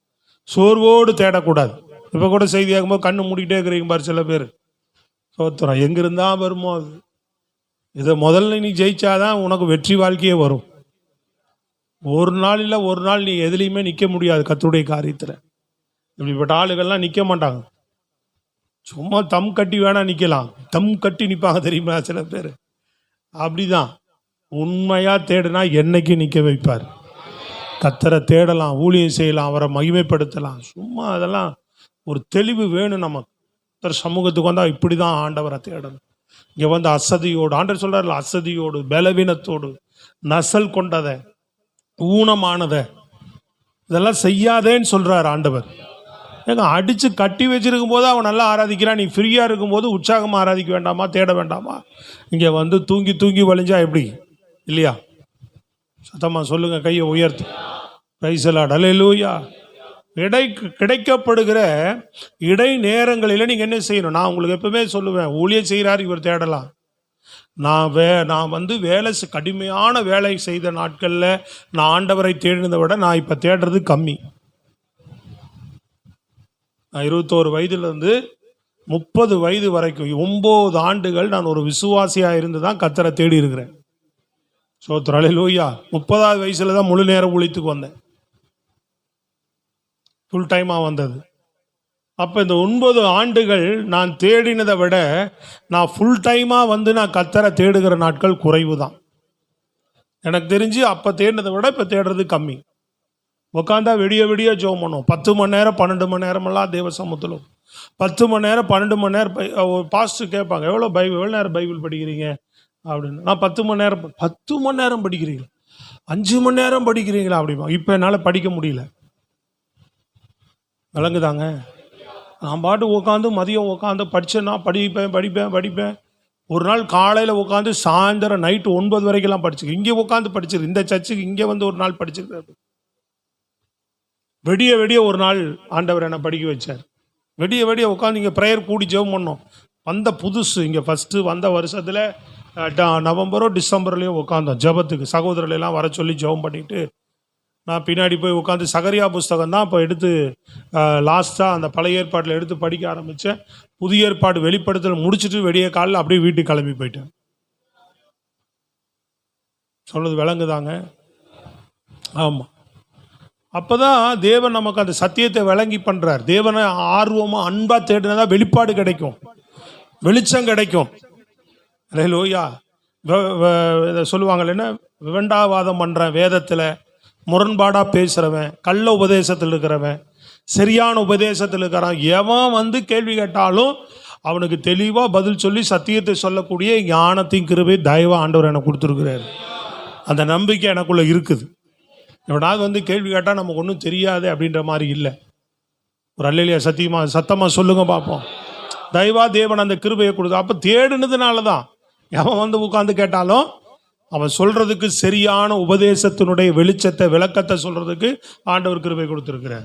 சோர்வோடு தேடக்கூடாது. இப்போ கூட செய்தி ஆகும்போது கண்ணு மூடிக்கிட்டே இருக்கிறீங்க பாரு சில பேர். சோத்திரம். எங்கிருந்தா வருமோ அது. இதை முதல்ல நீ ஜெயிச்சாதான் உனக்கு வெற்றி வாழ்க்கையே வரும். ஒரு நாள் இல்லை ஒரு நாள் நீ எதுலேயுமே நிற்க முடியாது கர்த்தருடைய காரியத்தில். இப்படிப்பட்ட ஆளுகள்லாம் நிற்க மாட்டாங்க. சும்மா தம் கட்டி வேணா நிற்கலாம், தம் கட்டி நிற்பாங்க தெரியுமா சில பேர். அப்படிதான். உண்மையாக தேடுனா என்னைக்கு நிற்க வைப்பார். கத்தரை தேடலாம், ஊழியம் செய்யலாம், அவரை மகிமைப்படுத்தலாம். சும்மா அதெல்லாம் ஒரு தெளிவு வேணும் நமக்கு. கர்த்தர் சமூகத்துக்கு வந்தால் இப்படி தான் ஆண்டவரை தேடணும். இங்கே வந்து அசதியோடு, ஆண்டவர் சொல்கிறார்ல, அசதியோடு, பலவீனத்தோடு, நசல் கொண்டதை, ஊனமானதை இதெல்லாம் செய்யாதேன்னு சொல்கிறார் ஆண்டவர். ஏங்க அடித்து கட்டி வச்சிருக்கும் போது அவன் நல்லா ஆராதிக்கிறான், நீ ஃப்ரீயாக இருக்கும்போது உற்சாகமாக ஆராதிக்க வேண்டாமா, தேட வேண்டாமா? இங்கே வந்து தூங்கி தூங்கி வலிஞ்சா எப்படி? இல்லையா? சத்தமாக சொல்லுங்கள், கையை உயர்த்து. பிரைஸ் தி லார்ட், அல்லேலூயா. கிடைக்கப்படுகிற இடை நேரங்களில் நீங்கள் என்ன செய்யணும்? நான் உங்களுக்கு எப்பவுமே சொல்லுவேன், ஊழியம் செய்கிறார் இவர் தேடலாம். நான் வந்து கடுமையான வேலை செய்த நாட்களில் நான் ஆண்டவரை தேடினதை விட நான் இப்போ தேடுறது கம்மி. நான் 21 வயதுலேருந்து 30 வயது வரைக்கும் 9 ஆண்டுகள் நான் ஒரு விசுவாசியாக இருந்து தான் கர்த்தரை தேடி இருக்கிறேன். ஸ்தோத்திரம், அல்லேலூயா. 30வது வயசில் தான் முழு நேரம் ஊழியத்துக்கு வந்தேன், ஃபுல் டைமாக வந்தது. அப்போ இந்த 9 ஆண்டுகள் நான் தேடினதை விட நான் ஃபுல் டைமாக வந்து நான் கர்த்தரை தேடுகிற நாட்கள் குறைவு தான். எனக்கு தெரிஞ்சு அப்போ தேடினதை விட இப்போ தேடுறது கம்மி. உட்காந்தா விடிய விடிய ஜெபம் பண்ணுவோம். 10 மணி நேரம் 12 மணி நேரமெல்லாம் தேவ சமூகத்தில் 10 மணி நேரம் 12 மணி நேரம். ஒரு பாஸ்டர் கேட்பாங்க, எவ்வளோ நேரம் பைபிள் படிக்கிறீங்க அப்படின்னு. நான் 10 மணி நேரம். 10 மணி நேரம் படிக்கிறீங்களா? 5 மணி நேரம் படிக்கிறீங்களா அப்படிமா. இப்போ என்னால் படிக்க முடியல. விளங்குதாங்க? நான் பாட்டு உட்காந்து மதியம் உட்காந்து படித்தேன்னா படிப்பேன். ஒரு நாள் காலையில் உட்காந்து சாயந்தரம் நைட்டு 9 வரைக்கெல்லாம் படிச்சிருக்கேன். இங்கே உட்காந்து படிச்சிருக்கு. இந்த சர்ச்சுக்கு இங்கே வந்து ஒரு நாள் படிச்சிருக்காரு. வெடிய ஒரு நாள் ஆண்டவர் என்னை படிக்க வச்சார். வெடிய உட்காந்து இங்கே ப்ரேயர் கூடி ஜெபம் பண்ணோம். வந்த புதுசு இங்கே ஃபஸ்ட்டு வந்த வருஷத்தில் நவம்பரோ டிசம்பர்லேயோ உட்காந்தோம் ஜெபத்துக்கு. சகோதரர்களெல்லாம் வர சொல்லி ஜெபம் பண்ணிவிட்டு நான் பின்னாடி போய் உட்காந்து சகரியா புஸ்தகம் தான் இப்போ எடுத்து லாஸ்ட்டாக அந்த பழைய ஏற்பாட்டில் எடுத்து படிக்க ஆரம்பித்தேன். புதிய ஏற்பாடு வெளிப்படுத்தல் முடிச்சுட்டு வெடிய காலில் அப்படியே வீட்டுக்கு கிளம்பி போயிட்டேன். சொல்றது விளங்குதாங்க? ஆமாம். அப்போ தான் தேவன் நமக்கு அந்த சத்தியத்தை விளங்கி பண்ணுறார். தேவனை ஆர்வமாக அன்பாக தேடினதான் வெளிப்பாடு கிடைக்கும், வெளிச்சம் கிடைக்கும். அல்லேலூயா. சொல்லுவாங்கள்ல, என்ன விவண்டாவாதம் பண்ணுறேன், வேதத்தில் முரண்பாடாக பேசுகிறவன், கள்ள உபதேசத்தில் இருக்கிறவன், சரியான உபதேசத்தில் இருக்கிறான், எவன் வந்து கேள்வி கேட்டாலும் அவனுக்கு தெளிவாக பதில் சொல்லி சத்தியத்தை சொல்லக்கூடிய ஞானத்தையும் கிருபை தயவாக ஆண்டவர் எனக்கு கொடுத்துருக்கிறார். அந்த நம்பிக்கை எனக்குள்ளே இருக்குது. எவனாவது வந்து கேள்வி கேட்டால் நமக்கு ஒன்றும் தெரியாது அப்படின்ற மாதிரி இல்லை. ஒரு அல்லேலூயா சத்தமாக சொல்லுங்க பார்ப்போம். தயவாக தேவன் அந்த கிருபையை கொடுத்து. அப்போ தேடுனதுனால தான் எவன் வந்து உட்காந்து கேட்டாலும் அவன் சொல்கிறதுக்கு சரியான உபதேசத்தினுடைய வெளிச்சத்தை விளக்கத்தை சொல்கிறதுக்கு ஆண்டவர் கிருபை கொடுத்துருக்கிறார்.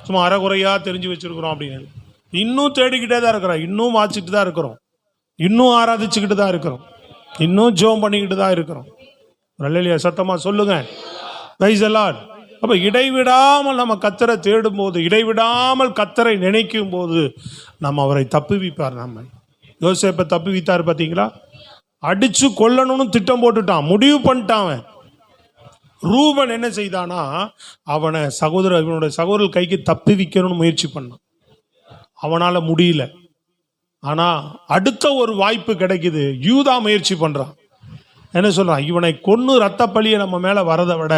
சும்மா அறகுறையாக தெரிஞ்சு வச்சுருக்குறோம் அப்படின்னு இன்னும் தேடிக்கிட்டே தான் இருக்கிறோம், இன்னும் வாச்சிட்டு தான் இருக்கிறோம், இன்னும் ஆராதிச்சுக்கிட்டு தான் இருக்கிறோம், இன்னும் ஜெபம் பண்ணிக்கிட்டு தான் இருக்கிறோம். அல்லேலூயா சத்தமாக சொல்லுங்கள். Price the Lord. அப்போ இடைவிடாமல் நம்ம கர்த்தரை தேடும் போது, இடைவிடாமல் கர்த்தரை நினைக்கும் போது நம்ம அவரை தப்புவிப்பார். நம்ம யோசேப்பை தப்புவித்தார் பார்த்தீங்களா? அடித்து கொல்லணும்னு திட்டம் போட்டுட்டான், முடிவு பண்ணிட்டான் அவன். ரூபன் என்ன செய்தானா, இவனுடைய சகோதரர் கைக்கு தப்புவிக்கணும்னு முயற்சி பண்ணான். அவனால் முடியல. ஆனால் அடுத்த ஒரு வாய்ப்பு கிடைக்குது. யூதா முயற்சி பண்ணுறான். என்ன சொல்கிறான், இவனை கொன்று ரத்த பழியை நம்ம மேலே வரதை விட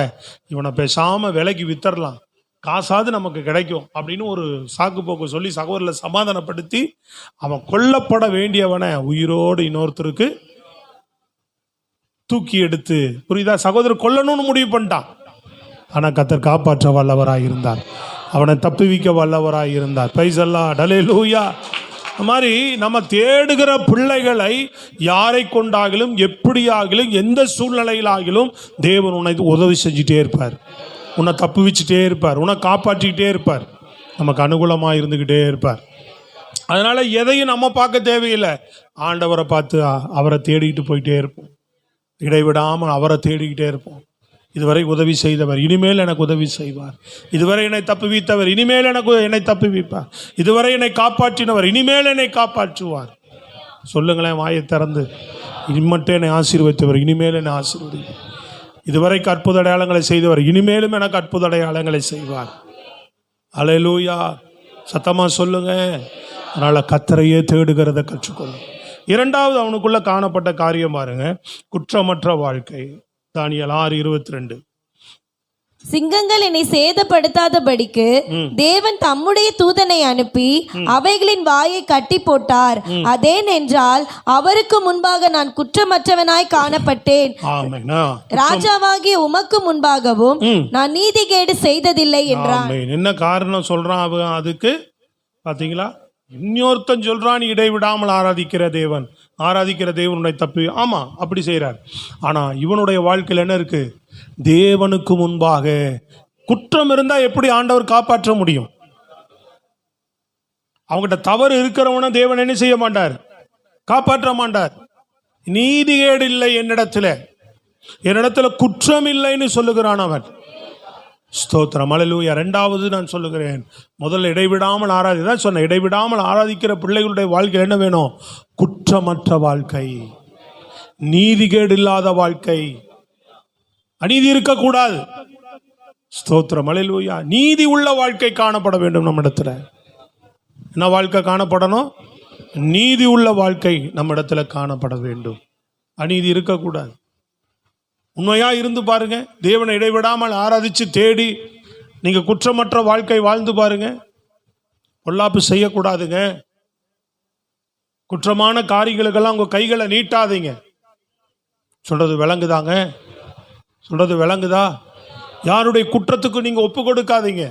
இவனை பேசாமல் விலைக்கு வித்தரலாம், காசாவது நமக்கு கிடைக்கும் அப்படின்னு ஒரு சாக்கு போக்கு சொல்லி சகோதரரை சமாதானப்படுத்தி அவன் கொல்லப்பட வேண்டியவனை உயிரோடு இன்னொருத்தருக்கு தூக்கி எடுத்து, புரியுதா, சகோதரர் கொல்லணும்னு முடிவு பண்ணிட்டான். ஆனால் கர்த்தர் காப்பாற்ற வல்லவராக இருந்தார், அவனை தப்புவிக்க வல்லவராக இருந்தார். பிரைஸ் தி லார்ட், அல்லேலூயா. அது மாதிரி நம்ம தேடுகிற பிள்ளைகளை யாரை கொண்டாகிலும் எப்படியாகிலும் எந்த சூழ்நிலையிலாகிலும் தேவன் உன்னை உதவி செஞ்சுட்டே இருப்பார், உன்னை தப்புவிச்சுட்டே இருப்பார், உன்னை காப்பாற்றிக்கிட்டே இருப்பார், நமக்கு அனுகூலமாக இருந்துக்கிட்டே இருப்பார். அதனால் எதையும் நம்ம பார்க்க தேவையில்லை, ஆண்டவரை பார்த்து அவரை தேடிக்கிட்டு போயிட்டே இருப்போம். இடைவிடாமல் அவரை தேடிக்கிட்டே இருப்போம். இதுவரை உதவி செய்தவர் இனிமேல் எனக்கு உதவி செய்வார், இதுவரை என்னை தப்புவித்தவர் இனிமேல் என்னை தப்புவிப்பார், இதுவரை என்னை காப்பாற்றினவர் இனிமேல் என்னை காப்பாற்றுவார். சொல்லுங்களேன் வாயை திறந்து. இனிமட்டும் என்னை ஆசீர்வதித்தவர் இனிமேல் என்னை ஆசீர்வதிப்பார், இதுவரைக்கு அற்புத அடையாளங்களை செய்தவர் இனிமேலும் எனக்கு அற்புத அடையாளங்களை செய்வார். அல்லேலூயா சத்தமாக சொல்லுங்க. அதனால் கர்த்தரையே தேடுகிறத கற்றுக்கொள்ளும். இரண்டாவது அவனுக்குள்ள காணப்பட்ட காரியம் பாருங்க, குற்றமற்ற வாழ்க்கை. தானியேல் 6:22. சிங்கங்கள் என்னை சேதப்படுத்தாதபடிக்கு தேவன் தம்முடைய தூதனை அனுப்பி அவைகளின் வாயை கட்டி போட்டார். அதேனென்றால் அவருக்கு முன்பாக நான் குற்றமற்றவனாய் காணப்பட்டேன். ராஜாவாகிய உமக்கு முன்பாகவும் நான் நீதிகேடு செய்ததில்லை என்றான். என்ன காரணம் சொல்றான் அவன்? அதுக்கு பாத்தீங்களா, இன்னொருத்தன் சொல்றான் இடைவிடாமல் ஆராதிக்கிற தேவனுடைய தப்பு. ஆமா, அப்படி செய்யறார். ஆனா இவனுடைய வாழ்க்கையில் என்ன இருக்கு? தேவனுக்கு முன்பாக குற்றம் இருந்தா எப்படி ஆண்டவர் காப்பாற்ற முடியும்? அவங்ககிட்ட தவறு இருக்கிறவன தேவன் என்ன செய்ய மாட்டார்? காப்பாற்ற மாட்டார். நீதிகேடு இல்லை என்னிடத்துல குற்றம் இல்லைன்னு சொல்லுகிறான் அவன். ஸ்தோத்திரம், அல்லேலூயா. இரண்டாவது நான் சொல்லுகிறேன், முதல்ல இடைவிடாமல் தான் சொன்னேன். இடைவிடாமல் ஆராதிக்கிற பிள்ளைகளுடைய வாழ்க்கையில் என்ன வேணும்? குற்றமற்ற வாழ்க்கை, நீதிகேடு இல்லாத வாழ்க்கை, அநீதி இருக்கக்கூடாது. ஸ்தோத்திரம், அல்லேலூயா. நீதி உள்ள வாழ்க்கை காணப்பட வேண்டும். நம்ம இடத்துல என்ன வாழ்க்கை காணப்படணும்? நீதி உள்ள வாழ்க்கை நம்ம இடத்துல காணப்பட வேண்டும். அநீதி இருக்கக்கூடாது. உண்மையா இருந்து பாருங்க. தேவனை இடைவிடாமல் ஆராதிச்சு தேடி நீங்க குற்றமற்ற வாழ்க்கை வாழ்ந்து பாருங்க. பொல்லாப்பு செய்யக்கூடாதுங்க. குற்றமான காரியங்களுக்கெல்லாம் உங்க கைகளை நீட்டாதீங்க. சொல்றது விளங்குதா? யாருடைய குற்றத்துக்கு நீங்க ஒப்பு கொடுக்காதீங்க.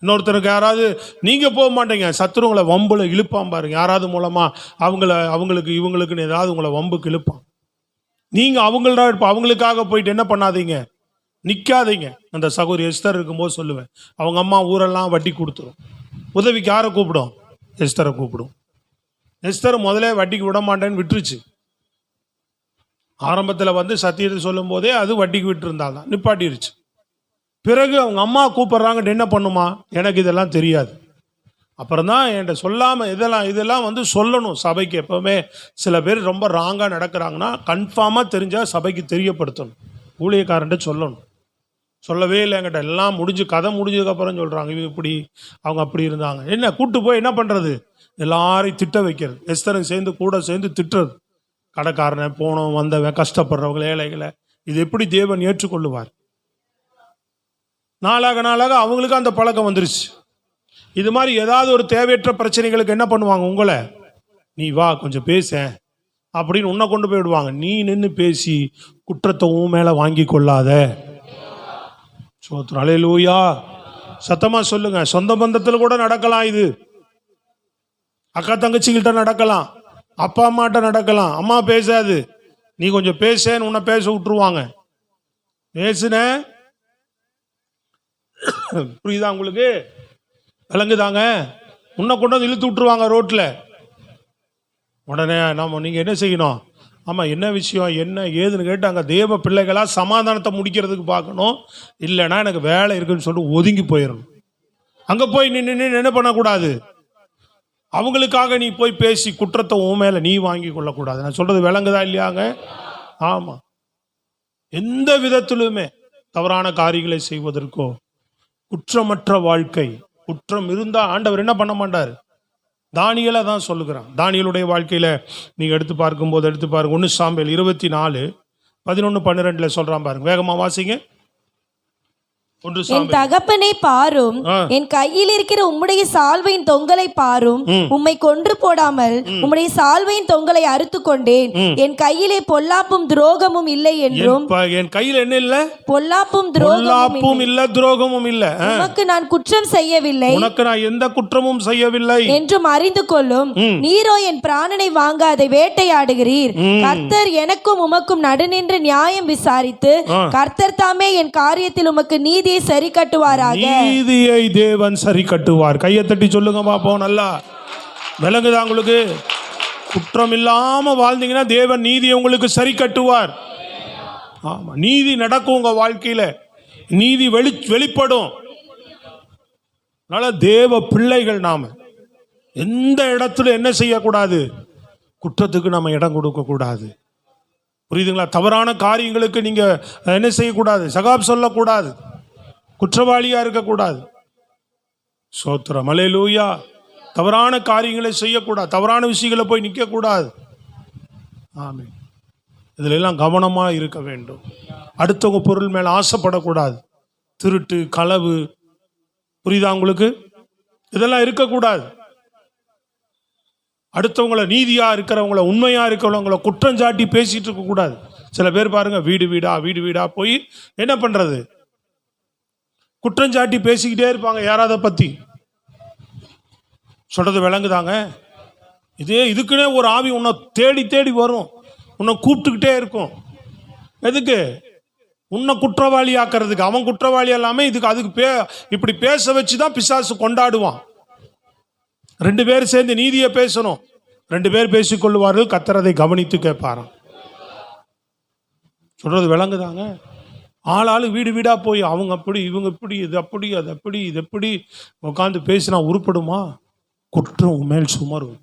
இன்னொருத்தருக்கு யாராவது நீங்க போக மாட்டீங்க, சத்துருவங்களை வம்புல இழுப்பான் பாருங்க. யாராவது மூலமா அவங்களுக்கு இவங்களுக்குன்னு ஏதாவது உங்களை வம்புக்கு இழுப்பான். நீங்க அவங்களுக்காக போயிட்டு என்ன பண்ணாதீங்க, நிக்காதீங்க. அந்த சகோதரி எஸ்தர் இருக்கும்போது சொல்லுவேன், அவங்க அம்மா ஊரெல்லாம் வட்டி கொடுத்துரும். உதவிக்கு யாரை கூப்பிடும்? எஸ்தரை கூப்பிடும். எஸ்தர் முதல்ல வட்டிக்கு விட மாட்டேன்னு விட்டுருச்சு. ஆரம்பத்தில் சத்தியத்தை சொல்லும் போதே அது வட்டிக்கு விட்டு இருந்தால்தான் நிப்பாட்டிருச்சு. பிறகு அவங்க அம்மா கூப்பிட்றாங்கன்னு என்ன பண்ணுமா? எனக்கு இதெல்லாம் தெரியாது. அப்புறம் தான் என்கிட்ட சொல்லாமல் இதெல்லாம் சொல்லணும் சபைக்கு. எப்போவுமே சில பேர் ரொம்ப ராங்காக நடக்கிறாங்கன்னா கன்ஃபார்மாக தெரிஞ்சால் சபைக்கு தெரியப்படுத்தணும். ஊழியக்காரன்ட்ட சொல்லணும். சொல்லவே இல்லை என்கிட்ட. எல்லாம் கதை முடிஞ்சதுக்கப்புறம் சொல்கிறாங்க, இவங்க இப்படி அவங்க அப்படி இருந்தாங்க. என்ன கூப்பிட்டு போய் என்ன பண்ணுறது? எல்லாரையும் திட்ட வைக்கிறது. எஸ்தரும் கூட சேர்ந்து திட்டுறது. கடைக்காரனை, போனவன் வந்தவன், கஷ்டப்படுறவங்க, ஏழைகளை. இது எப்படி தேவன் ஏற்றுக்கொள்ளுவார்? நாளாக அவங்களுக்கு அந்த பழக்கம் வந்துருச்சு. இது மாதிரி ஏதாவது ஒரு தேவையற்ற பிரச்சனைகளுக்கு என்ன பண்ணுவாங்க? உங்களை நீ வா கொஞ்சம் பேச அப்படின்னு உன்னை கொண்டு போய் விடுவாங்க. நீ நின்று பேசி குற்றத்தை உன் மேல வாங்கி கொள்ளாத. சோத்ரம், அல்லேலூயா. சத்தமா சொல்லுங்க. சொந்த பந்தத்தில் கூட நடக்கலாம். இது அக்கா தங்கச்சிகிட்ட நடக்கலாம், அப்பா அம்மாட்ட நடக்கலாம். அம்மா பேசாது, நீ கொஞ்சம் பேசன்னு உன்னை பேச விட்டுருவாங்க. பேசுன புரியுதா உங்களுக்கு? விளங்குதாங்க? உன்னை கொண்டு வந்து இழுத்து விட்டுருவாங்க ரோட்டில். உடனே நீங்கள் என்ன செய்யணும்? ஆமாம், என்ன விஷயம் என்ன ஏதுன்னு கேட்டு அங்கே தேவ பிள்ளைகளாக சமாதானத்தை முடிக்கிறதுக்கு பார்க்கணும். இல்லைன்னா எனக்கு வேலை இருக்குன்னு சொல்லிட்டு ஒதுங்கி போயிடணும். அங்கே போய் நின்று என்ன பண்ணக்கூடாது? அவங்களுக்காக நீ போய் பேசி குற்றத்தை உன் மேலே நீ வாங்கி கொள்ளக்கூடாது. நான் சொல்கிறது விளங்குதா இல்லையாங்க? ஆமாம். எந்த விதத்திலுமே தவறான காரியங்களை செய்வதற்கோ, குற்றமற்ற வாழ்க்கை, குற்றம் இருந்தா ஆண்டவர் என்ன பண்ண மாட்டார்? தானியேலை தான் சொல்லுகிறான். தானியேலுடைய வாழ்க்கையில நீங்க எடுத்து பாருங்க. 1 சாமுவேல் 24:11-12 சொல்றான் பாருங்க. வேகமா வாசிங்க. என் தகப்பனை பாரும், என் கையில் இருக்கிற உம்முடைய சால்வையின் தொங்கலை பாரும். உம்மை கொன்று போடாமல் உம்முடைய சால்வையின் தொங்கலை அறுத்து கொண்டேன். என் கையிலே பொல்லாப்பும் துரோகமும் இல்லை என்றும். என் கையில் என்ன இல்ல? பொல்லாப்பும் இல்ல, துரோகமும் இல்ல. உனக்கு நான் குற்றம் செய்யவில்லை, உனக்கு நான் எந்த குற்றமும் செய்யவில்லை என்றும் அறிந்து கொள்ளும். நீரோ என் பிராணனை வாங்க அதை வேட்டையாடுகிறீர். கர்த்தர் எனக்கும் உமக்கும் நடுநின்று நியாயம் விசாரித்து கர்த்தர் தாமே என் காரியத்தில் உமக்கு நீதி சரி கட்டுவாராக. நீதியை தேவன் சரி கட்டுவார். கையை தட்டி சொல்லுங்க பாப்போம். நல்லா விளங்குதா உங்களுக்கு? குற்றம் இல்லாம வாழ்ந்தீங்கன்னா தேவன் நீதியை உங்களுக்கு சரி கட்டுவார். ஆமா, நீதி நடக்கும் உங்க வாழ்க்கையில. நீதி வெளிப்படும். அதனால தேவ பிள்ளைகள் நாம எந்த இடத்துல என்ன செய்யக்கூடாது? குற்றத்துக்கு நம்ம இடம் கொடுக்க கூடாது. புரியுதுங்களா? தவறான காரியங்களுக்கு நீங்க என்ன செய்யக்கூடாது? சகாப் சொல்லக்கூடாது. குற்றவாளியா இருக்கக்கூடாது. சோத்திரம், அல்லேலூயா. தவறான காரியங்களை செய்யக்கூடாது. தவறான விஷயங்களை போய் நிற்கக்கூடாது. ஆமென். இதுல எல்லாம் கவனமா இருக்க வேண்டும். அடுத்தவங்க பொருள் மேல ஆசைப்படக்கூடாது. திருட்டு, களவு, புரியுதா உங்களுக்கு? இதெல்லாம் இருக்கக்கூடாது. அடுத்தவங்கள, நீதியா இருக்கிறவங்கள, உண்மையா இருக்கிறவங்கள குற்றம் சாட்டி பேசிட்டு இருக்க கூடாது. சில பேர் பாருங்க, வீடு வீடா போய் என்ன பண்றது, குற்றம் சாட்டி பேசிக்கிட்டே இருப்பாங்க யாராவது பத்தி. சொல்றது விளங்குதாங்க? இதுக்குன்னே ஒரு ஆவி உன்னை தேடி தேடி வரும், உன்னை கூப்பிட்டுக்கிட்டே இருக்கும். எதுக்கு? உன்னை குற்றவாளி ஆக்கிறதுக்கு. அவன் குற்றவாளி எல்லாமே அதுக்கு இப்படி பேச வச்சுதான் பிசாசு கொண்டாடுவான். 2 பேர் சேர்ந்து நீதியை பேசணும். 2 பேர் பேசிக்கொள்வார்கள், கர்த்தரை கவனித்து கேட்பாராம். சொல்றது விளங்குதாங்க? ஆளாளு வீடு வீடா போய் அவங்க அப்படி இவங்க இப்படி, இது அப்படி அது அப்படி இது எப்படி உட்காந்து பேசினா உருப்படுமா? குற்றம் மேல் சுமரும்.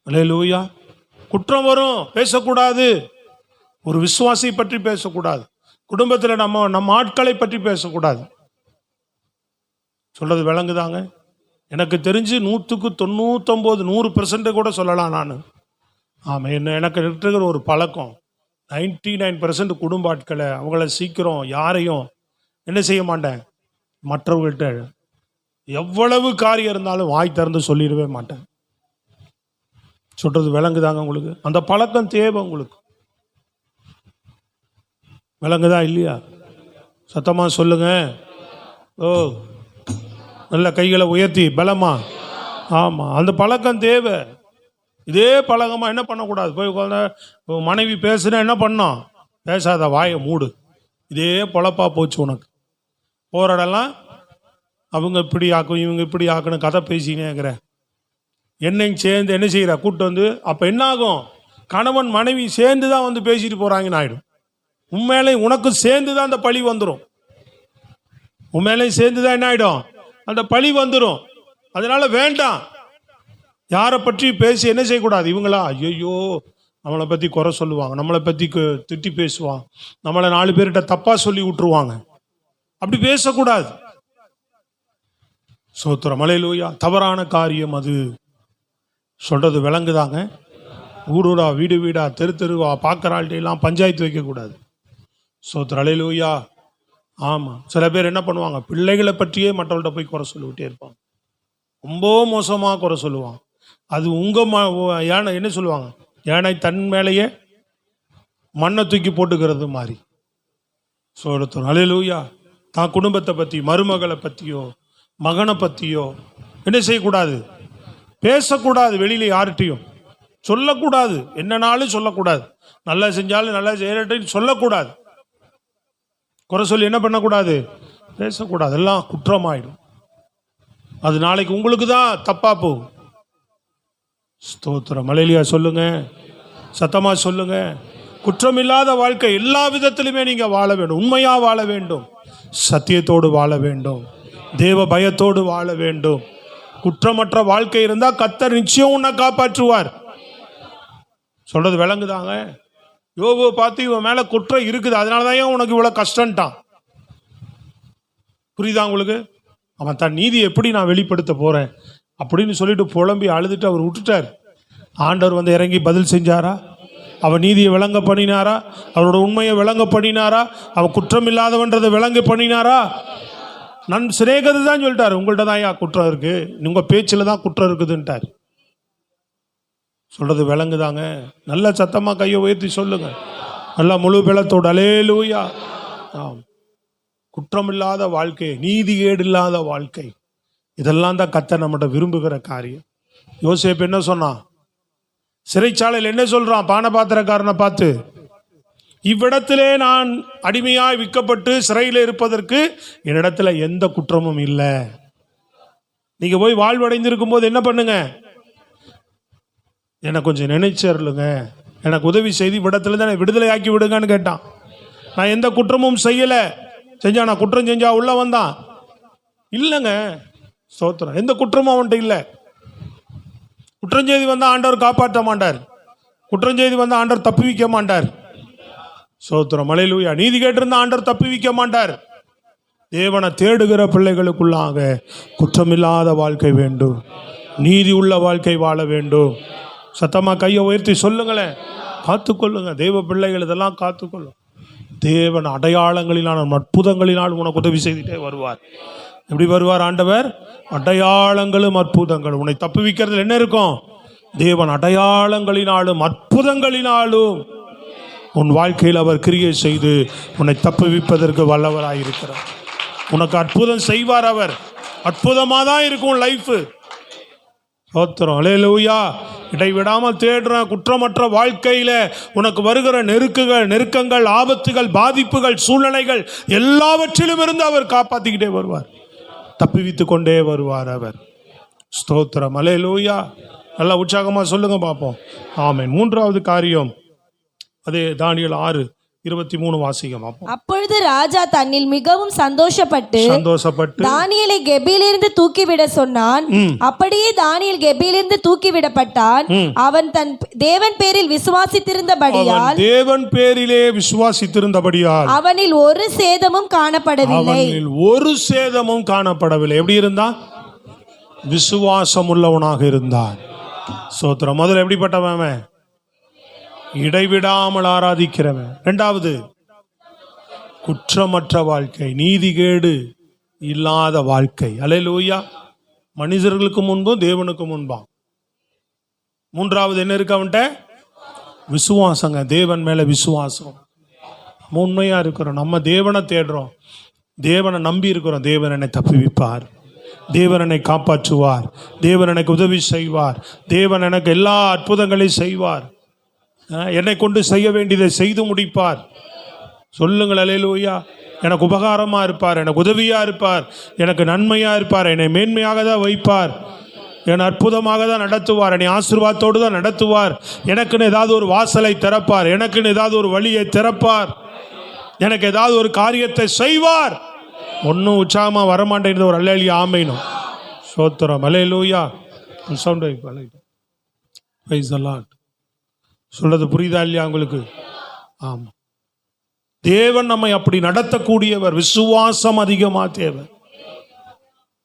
அல்லேலூயா. குற்றம் வரும், பேசக்கூடாது. ஒரு விசுவாசியை பற்றி பேசக்கூடாது. குடும்பத்தில் நம்ம ஆட்களை பற்றி பேசக்கூடாது. சொல்றது விளங்குதாங்க? எனக்கு தெரிஞ்சு 100க்கு 99 100% கூட சொல்லலாம் நான். ஆமாம், எனக்கு இருக்கிற ஒரு பழக்கம், 99% குடும்ப ஆட்களை அவங்கள சீக்கிரம் யாரையும் என்ன செய்ய மாட்டேன், மற்றவர்கள்ட்ட எவ்வளவு காரியம் இருந்தாலும் வாய் திறந்து சொல்லிடவே மாட்டேன். சொல்றது விளங்குதாங்க உங்களுக்கு? அந்த பழக்கம் தேவை உங்களுக்கு. விளங்குதா இல்லையா? சத்தமா சொல்லுங்க. ஓ, நல்ல கைகளை உயர்த்தி பலமா. ஆமாம், அந்த பழக்கம் தேவை. இதே பழக்கமாக என்ன பண்ணக்கூடாது, போய் உட்காந்து மனைவி பேசுனா என்ன பண்ணோம், பேசாத, வாயை மூடு. இதே பொழப்பா போச்சு உனக்கு. போராடலாம், அவங்க இப்படி ஆக்கும் இவங்க இப்படி ஆக்கணும் கதை பேசினேங்கிற. என்னையும் சேர்ந்து என்ன செய்கிற கூட்டு வந்து, அப்போ என்ன ஆகும், கணவன் மனைவி சேர்ந்து தான் வந்து பேசிட்டு போகிறாங்கன்னு ஆகிடும். உண்மையிலே உனக்கு சேர்ந்து தான் அந்த பழி வந்துடும். உண்மையிலையும் சேர்ந்து தான் என்ன ஆகிடும், அந்த பழி வந்துடும். அதனால வேண்டாம், யாரை பற்றி பேசி என்ன செய்யக்கூடாது. இவங்களா ஐயோ நம்மளை பற்றி குறை சொல்லுவாங்க, நம்மளை பற்றி திட்டி பேசுவாங்க, நம்மளை 4 பேர்கிட்ட தப்பாக சொல்லி விட்டுருவாங்க. அப்படி பேசக்கூடாது. சோத்திரம், அல்லேலூயா. தவறான காரியம் அது. சொல்றது விளங்குதாங்க? ஊரூரா, வீடு வீடா, தெரு தெருவா, பார்க்கறாள்கிட்டையெல்லாம் பஞ்சாயத்து வைக்கக்கூடாது. சோத்திரம், அல்லேலூயா. ஆமாம், சில பேர் என்ன பண்ணுவாங்க, பிள்ளைகளை பற்றியே மற்றவர்கள்ட்ட போய் குறை சொல்லிவிட்டே இருப்பாங்க. ரொம்ப மோசமாக குறை சொல்லுவாங்க. அது யானை என்ன சொல்லுவாங்க, யானை தன் மேலேயே மண்ணை தூக்கி போட்டுக்கிறது மாதிரி. சோத்திரம், அல்லேலூயா. தான் குடும்பத்தை பற்றி, மருமகளை பற்றியோ மகனை பற்றியோ என்ன செய்யக்கூடாது, பேசக்கூடாது. வெளியில் யார்கிட்டையும் சொல்லக்கூடாது, என்னன்னாலும் சொல்லக்கூடாது. நல்லா செஞ்சாலும் நல்லா செய்யறட்டும் சொல்லக்கூடாது. குறை சொல்லி என்ன பண்ணக்கூடாது, பேசக்கூடாது. எல்லாம் குற்றமாயிடும். அது நாளைக்கு உங்களுக்கு தான் தப்பா போகும். ஸ்தோத்திரம், அல்லேலூயா. சொல்லுங்க, சத்தமா சொல்லுங்க. குற்றமில்லாத வாழ்க்கை எல்லா விதத்திலுமே நீங்க வாழ வேண்டும். உண்மையா வாழ வேண்டும், சத்தியத்தோடு வாழ வேண்டும், தேவ பயத்தோடு வாழ வேண்டும். குற்றமற்ற வாழ்க்கை இருந்தா கர்த்தர் நிச்சயம் உன்னை காப்பாற்றுவார். சொல்றது விளங்குதாங்க? யோபுவை பார்த்து இவன் மேல குற்றம் இருக்குது, அதனாலதான் உனக்கு இவ்வளவு கஷ்டம்ட்டான். புரியுதா உங்களுக்கு? அவன் தன் நீதியை எப்படி நான் வெளிப்படுத்த போறேன் அப்படின்னு சொல்லிட்டு புலம்பி அழுதுட்டு அவர் விட்டுட்டார். ஆண்டவர் வந்து இறங்கி பதில் செஞ்சாரா? அவன் நீதியை விளங்க பண்ணினாரா? அவரோட உண்மையை விளங்க பண்ணினாரா? அவன் குற்றம் இல்லாதவன்றதை விளங்க பண்ணினாரா? நான் சிநேகத்தை தான் சொல்லிட்டாரு, உங்கள்கிட்ட தான் குற்றம் இருக்கு, உங்க பேச்சில் தான் குற்றம் இருக்குதுன்ட்டார். சொல்றது விளங்குதாங்க? நல்ல சத்தமா கையை உயர்த்தி சொல்லுங்க, நல்லா முழு பலத்தோடு. அல்லேலூயா. ஆம், குற்றமில்லாத வாழ்க்கை, நீதிகேடு இல்லாத வாழ்க்கை, இதெல்லாம் தான் கர்த்தர் நம்மகிட்ட விரும்புகிற காரியம். யோசேப்பு என்ன சொன்னான்? சிறைச்சாலையில் என்ன சொல்றான் பானபாத்திரக்காரனை பார்த்து? இவ்விடத்திலே நான் அடிமையாய் விற்கப்பட்டு சிறையில் இருப்பதற்கு என்னிடத்துல எந்த குற்றமும் இல்லை. நீங்க போய் வாழ்வடைந்திருக்கும் போது என்ன பண்ணுங்க, எனக்கு கொஞ்சம் நினைச்சருளுங்க, எனக்கு உதவி செய்து இவ்விடத்துல தான் விடுதலை ஆக்கி விடுங்கன்னு கேட்டான். நான் எந்த குற்றமும் செய்யல. செஞ்சா நான் குற்றம் செஞ்சா உள்ள வந்தான் இல்லைங்க. ஸ்தோத்திரம், எந்த குற்றமும் அவன்கிட்ட இல்லை. குற்றம் செய்து வந்தா ஆண்டவர் காப்பாற்ற மாட்டார், குற்றம் செய்து வந்தா ஆண்டவர் தப்பி வைக்க மாட்டார். ஸ்தோத்திரம், அல்லேலூயா. நீதி கேட்டிருந்த ஆண்டவர் தப்பி வைக்க மாட்டார். தேவனை தேடுகிற பிள்ளைகளுக்குள்ளாக குற்றமில்லாத வாழ்க்கை வேண்டும், நீதி உள்ள வாழ்க்கை வாழ வேண்டும். சத்தமா கையை உயர்த்தி சொல்லுங்களேன். காத்துக்கொள்ளுங்க, தெய்வ பிள்ளைகள் இதெல்லாம் காத்துக்கொள்ளும். தேவன் அடையாளங்களினால் அற்புதங்களினால் உனக்கு உதவி செய்துட்டே வருவார். எப்படி வருவார் ஆண்டவர்? அடையாளங்களும் அற்புதங்களும். உன்னை தப்புவிக்கிறதுல என்ன இருக்கும்? தேவன் அடையாளங்களினாலும் அற்புதங்களினாலும் உன் வாழ்க்கையில் அவர் கிரியை செய்து உன்னை தப்புவிப்பதற்கு வல்லவராயிருக்கிறார். உனக்கு அற்புதம் செய்வார். அவர் அற்புதமாக தான் இருக்கும் லைஃப். சோத்திரம், அல்லேலூயா. இடைவிடாமல் தேடுற குற்றமற்ற வாழ்க்கையில உனக்கு வருகிற நெருக்கங்கள், ஆபத்துகள், பாதிப்புகள், சூழ்நிலைகள் எல்லாவற்றிலும் இருந்து அவர் காப்பாற்றிக்கிட்டே வருவார், தப்புவித்து கொண்டே வருவார் அவர். ஸ்தோத்திரம், அல்லேலூயா. நல்லா உற்சாகமா சொல்லுங்க பார்ப்போம். ஆமென். மூன்றாவது காரியம், அதே தானியேல் 6:23 வாசிங்க பார்ப்போம். அப்பொழுது ராஜா தன்னில் மிகவும் சந்தோஷப்பட்டு தானியேலை கெபியிலிருந்து தூக்கிவிட சொன்னான். அப்படியே தானியேல் கெபியிலிருந்து தூக்கிவிடப்பட்டான். அவன் தன் தேவன் பேரில் விசுவாசித்திருந்தபடியால் அவனில் ஒரு சேதமும் காணப்படவில்லை. எப்படி இருந்தான்? விசுவாசம் உள்ளவனாக இருந்தான். சோத்திரம். முதல்ல எப்படிப்பட்டவன்? இடைவிடாமல் ஆராதிக்கிறவன். இரண்டாவது, குற்றமற்ற வாழ்க்கை, நீதிகேடு இல்லாத வாழ்க்கை. அல்லேலூயா. மனிதர்களுக்கு முன்பும் தேவனுக்கு முன்பாம். மூன்றாவது என்ன இருக்கு அவன்கிட்ட? விசுவாசங்க. தேவன் மேல விசுவாசம். உண்மையா இருக்கிறோம், நம்ம தேவனை தேடுறோம், தேவனை நம்பி இருக்கிறோம். தேவன் என்னை தப்புவிப்பார், தேவன் என்னை காப்பாற்றுவார், தேவன் எனக்கு உதவி செய்வார், தேவன் எனக்கு எல்லா அற்புதங்களையும் செய்வார், என்னை கொண்டு செய்ய வேண்டியதை செய்து முடிப்பார். சொல்லுங்கள் அல்லேலூயா. எனக்கு உபகாரமாக இருப்பார், எனக்கு உதவியாக இருப்பார், எனக்கு நன்மையாக இருப்பார், என்னை மேன்மையாக தான் வைப்பார், என்னை அற்புதமாக தான் நடத்துவார், என்னை ஆசீர்வாதத்தோடு தான் நடத்துவார், எனக்குன்னு ஏதாவது ஒரு வாசலை திறப்பார், எனக்குன்னு ஏதாவது ஒரு வழியை திறப்பார், எனக்கு ஏதாவது ஒரு காரியத்தை செய்வார். ஒன்றும் உற்சாகமாக வரமாட்டேங்கிறது. ஒரு அல்லேலூயா ஆமென். ஸ்தோத்திரம், அல்லேலூயா. Sound praise the Lord. சொல்றது புரியுதா இல்லையா உங்களுக்கு? ஆமாம். தேவன் நம்மை அப்படி நடத்தக்கூடியவர். விசுவாசம் அதிகமா தேவை.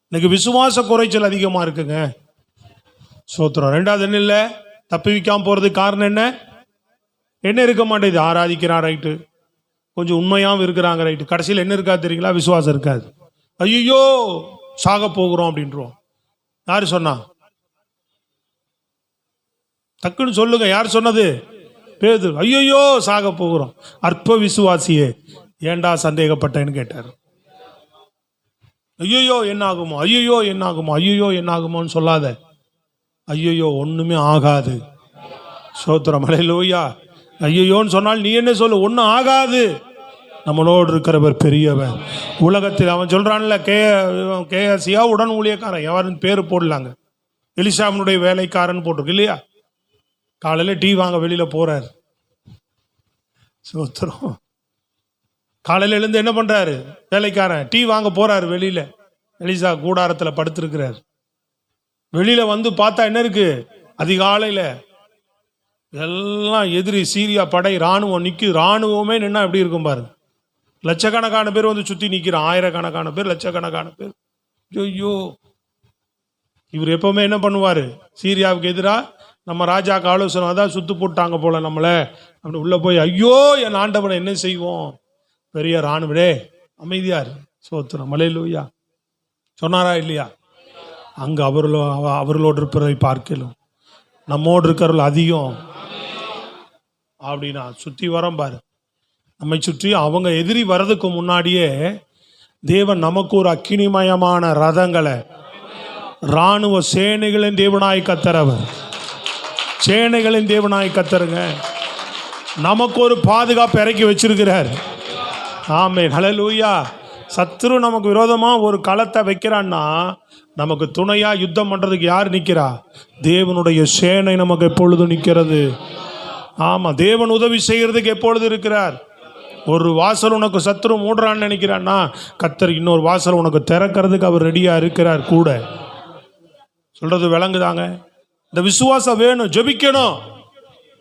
இன்னைக்கு விசுவாச குறைச்சல் அதிகமா இருக்குங்க. சோத்திரம். ரெண்டாவது என்ன இல்லை, தப்பிவிக்காம போறதுக்கு காரணம் என்ன இருக்க மாட்டேது? ஆராதிக்கிறான் ரைட்டு, கொஞ்சம் உண்மையாகவும் இருக்கிறாங்க ரைட்டு, கடைசியில் என்ன இருக்காது தெரியுங்களா? விசுவாசம் இருக்காது. ஐயோ சாக போகிறோம் அப்படின்றோம். யாரு சொன்னா? டக்குன்னு சொல்லுங்க, யார் சொன்னது? பேதுரு. ஐயோ சாக போகிறோம். அற்ப விசுவாசியே, ஏண்டா சந்தேகப்பட்டேன்னு கேட்டார். ஐயோ என்ன ஆகுமோ, ஐயோ என்ன ஆகுமோ, ஐயோ என்ன ஆகுமோன்னு சொல்லாத. ஐயோ ஒண்ணுமே ஆகாது. சோத்திரம், அல்லேலூயா. ஐயோன்னு சொன்னால் நீ என்ன சொல்லு? ஒன்றும் ஆகாது. நம்மளோடு இருக்கிறவர் பெரியவர். உலகத்தில் அவன் சொல்றான்ல, கேஎஸ்சியா உடன் ஊழியக்காரன், எவரும் பேர் போடலாங்க. எலிசாவினுடைய வேலைக்காரன் போட்டிருக்கு இல்லையா? காலையில் டீ வாங்க வெளியில் போகிறார். சோத்திரம். காலையில் எழுந்து என்ன பண்ணுறாரு? வேலைக்காரன் டீ வாங்க போகிறாரு வெளியில். எலிசா கூடாரத்தில் படுத்திருக்கிறார். வெளியில் வந்து பார்த்தா என்ன இருக்கு? அதிகாலையில் எல்லாம் எதிரி சீரியா படை இராணுவம் நிற்கி. இராணுவமே நின்னா எப்படி இருக்கும் பாருங்க. லட்சக்கணக்கான பேர் வந்து சுற்றி நிற்கிறான். ஆயிரக்கணக்கான பேர், லட்சக்கணக்கான பேர். ஐயோ, இவர் எப்பவுமே என்ன பண்ணுவார்? சீரியாவுக்கு எதிராக நம்ம ராஜாக்கு ஆலோசனை, அதான் சுத்து போட்டாங்க போல நம்மளை அப்படி உள்ள போய், ஐயோ என் ஆண்டவனை என்ன செய்வோம்? பெரிய ராணுவடே அமைதியார். சோத்திரம், அல்லேலூயா. சொன்னாரா இல்லையா? அங்க அவர்களோடு இருப்பதை பார்க்கலாம், நம்மோடு இருக்கிறவர்கள் அதிகம் அப்படின்னா சுற்றி வரோம் பாரு. நம்மை சுற்றி அவங்க எதிரி வர்றதுக்கு முன்னாடியே தேவன் நமக்கு ஒரு அக்கினிமயமான ரதங்களை, இராணுவ சேனைகளின் தேவனாய் கத்தரவர், சேனைகளின் தேவனாய் கத்தருங்க, நமக்கு ஒரு பாதுகாப்பு இறக்கி வச்சிருக்கிறார். ஆமென், ஹல்லேலூயா. சத்துரு நமக்கு விரோதமா ஒரு களத்தை வைக்கிறான்னா, நமக்கு துணையா யுத்தம் பண்றதுக்கு யார் நிற்கிறா? தேவனுடைய சேனை நமக்கு எப்பொழுதும் நிற்கிறது. ஆமா, தேவன் உதவி செய்யறதுக்கு எப்பொழுது இருக்கிறார். ஒரு வாசல் உனக்கு சத்துரு மூடுறான்னு நினைக்கிறான்னா, கத்தர் இன்னொரு வாசல் உனக்கு திறக்கிறதுக்கு அவர் ரெடியா இருக்கிறார் கூட. சொல்றது விளங்குதாங்க? இந்த விசுவாசம் வேணும். ஜெபிக்கணும்.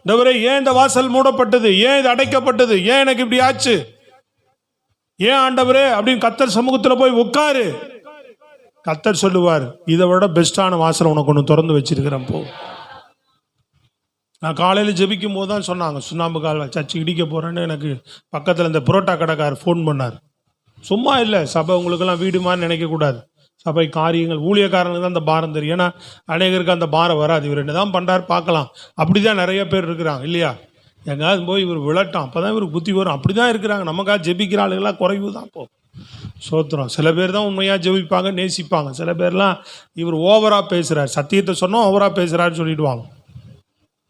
இந்தவரை ஏன் இந்த வாசல் மூடப்பட்டது? ஏன் இது அடைக்கப்பட்டது? ஏன் எனக்கு இப்படி ஆச்சு? ஏன் ஆண்டவரே அப்படின்னு கத்தர் சமூகத்தில் போய் உட்காரு. கத்தர் சொல்லுவார், இதை விட பெஸ்டான வாசல் உனக்கு ஒன்று திறந்து வச்சிருக்கிறேன் போ. நான் காலையில் ஜெபிக்கும் போது தான் சொன்னாங்க, சுண்ணாம்பு கால்வாய் சர்ச்சு இடிக்க போகிறேன்னு எனக்கு பக்கத்தில் இந்த புரோட்டா கடைக்காரர் ஃபோன் பண்ணார். சும்மா இல்லை, சபை உங்களுக்கெல்லாம் வீடு மாதிரி நினைக்கக்கூடாது. சபை காரியங்கள் ஊழியக்காரனுக்கு தான் அந்த பாரம் தெரியும். ஏன்னா அநேகருக்கு அந்த பாரம் வராது. இவர் என்ன தான் பண்ணுறாரு பார்க்கலாம். அப்படி தான் நிறைய பேர் இருக்கிறாங்க இல்லையா? எங்காவது போய் இவர் விளட்டான், அப்போ தான் இவருக்கு புத்தி வரும். அப்படி தான் இருக்கிறாங்க. நமக்காக ஜெபிக்கிற ஆளுகள்லாம் குறைவு தான் இப்போ. சோத்திரம். சில பேர் தான் உண்மையாக ஜெபிப்பாங்க, நேசிப்பாங்க. சில பேர்லாம் இவர் ஓவராக பேசுகிறார், சத்தியத்தை சொன்னோம் ஓவராக பேசுகிறாருன்னு சொல்லிடுவாங்க.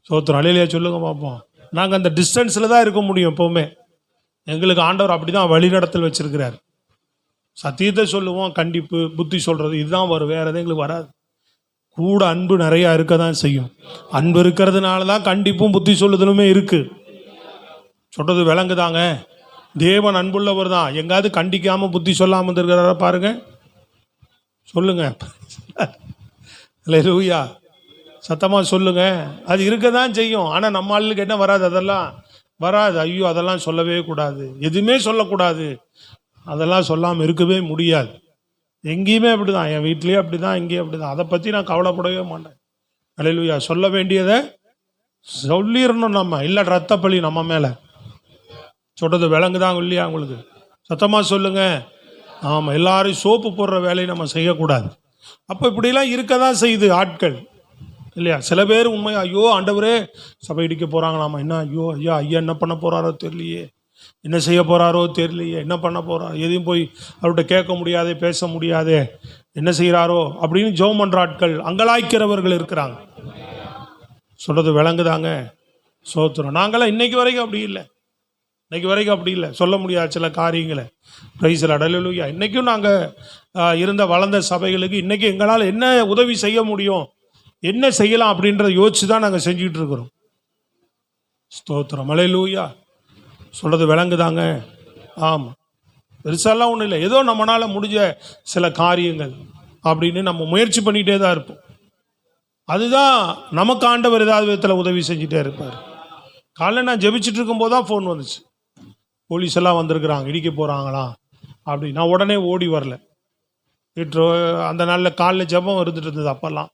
சோத்திரம். அலையிலையா சொல்லுங்க பார்ப்போம். நாங்கள் அந்த டிஸ்டன்ஸில் தான் இருக்க முடியும் எப்போவுமே. எங்களுக்கு ஆண்டவர் அப்படி தான் வழிநடத்தல் வச்சிருக்கிறார். சத்தியத்தை சொல்லுவோம், கண்டிப்பு புத்தி சொல்கிறது இதுதான் வரும், வேறு எதுவும் எங்களுக்கு வராது. கூட அன்பு நிறையா இருக்க தான் செய்யும். அன்பு இருக்கிறதுனால தான் கண்டிப்பும் புத்தி சொல்லுதலுமே இருக்குது. சொல்கிறது விளங்குதாங்க. தேவன் அன்புள்ளவர் தான். எங்காவது கண்டிக்காமல் புத்தி சொல்லாமல் இருந்திருக்கிறாரா பாருங்க, சொல்லுங்க. அல்லேலூயா, சத்தமாக சொல்லுங்க. அது இருக்க தான் செய்யும். ஆனால் நம்ம ஆளுக்கு என்ன வராது, அதெல்லாம் வராது. ஐயோ அதெல்லாம் சொல்லவே கூடாது, எதுவுமே சொல்லக்கூடாது, அதெல்லாம் சொல்லாமல் இருக்கவே முடியாது. எங்கேயுமே அப்படி தான், என் வீட்லேயே அப்படி தான், எங்கேயும் அப்படி தான். அதை பற்றி நான் கவலைப்படவே மாட்டேன். அல்லேலூயா. சொல்ல வேண்டியதை சொல்லிடணும் நம்ம, இல்லை ரத்தப்பழி நம்ம மேலே. சொல்கிறது விளங்குதாங்க இல்லையா உங்களுக்கு? சத்தமாக சொல்லுங்க. ஆமாம், எல்லாரும் சோப்பு போடுற வேலையை நம்ம செய்யக்கூடாது. அப்போ இப்படிலாம் இருக்க தான் செய்யுது ஆட்கள் இல்லையா? சில பேர் உண்மை, ஐயோ ஆண்டவரே சபை இடிக்க போகிறாங்களாமா, என்ன ஐயோ ஐயா ஐயா என்ன பண்ண போகிறாரோ தெரியலையே, என்ன செய்ய போகிறாரோ தெரியலையே, என்ன பண்ண போகிறாரோ, எதையும் போய் அவர்கிட்ட கேட்க முடியாதே, பேச முடியாதே, என்ன செய்கிறாரோ அப்படின்னு ஜெபம் பண்ணுற ஆட்கள், அங்கலாய்க்கிறவர்கள் இருக்கிறாங்க. சொல்கிறது விளங்குதாங்க? சோத்திரம். நாங்களாம் இன்னைக்கு வரைக்கும் அப்படி இல்லை. இன்னைக்கு வரைக்கும் அப்படி இல்லை, சொல்ல முடியாது சில காரியங்களை. பிரைஸ்ல அல்லேலூயா. இன்றைக்கும் நாங்கள் இருந்த வளர்ந்த சபைகளுக்கு இன்றைக்கி எங்களால் என்ன உதவி செய்ய முடியும், என்ன செய்யலாம் அப்படின்றத யோசிச்சு தான் நாங்கள் செஞ்சுக்கிட்டு இருக்கிறோம். ஸ்தோத்திரம். அல்லேலூயா. சொல்கிறது விளங்குதாங்க? ஆமாம், பெருசாலாம் ஒன்றும் இல்லை, ஏதோ நம்மளால் முடிஞ்ச சில காரியங்கள் அப்படின்னு நம்ம முயற்சி பண்ணிகிட்டே தான் இருப்போம். அதுதான் நமக்கு ஆண்டவர் ஏதாவது விதத்தில் உதவி செஞ்சுட்டே இருப்பார். காலையில் நான் ஜெபிச்சுட்டு இருக்கும்போது தான் ஃபோன் வந்துச்சு, போலீஸ் எல்லாம் வந்திருக்கிறாங்க, இடிக்க போகிறாங்களா அப்படி. நான் உடனே ஓடி வரல. அந்த நாளில் காலைல ஜெபம் இருந்துட்டு இருந்தது. அப்போல்லாம்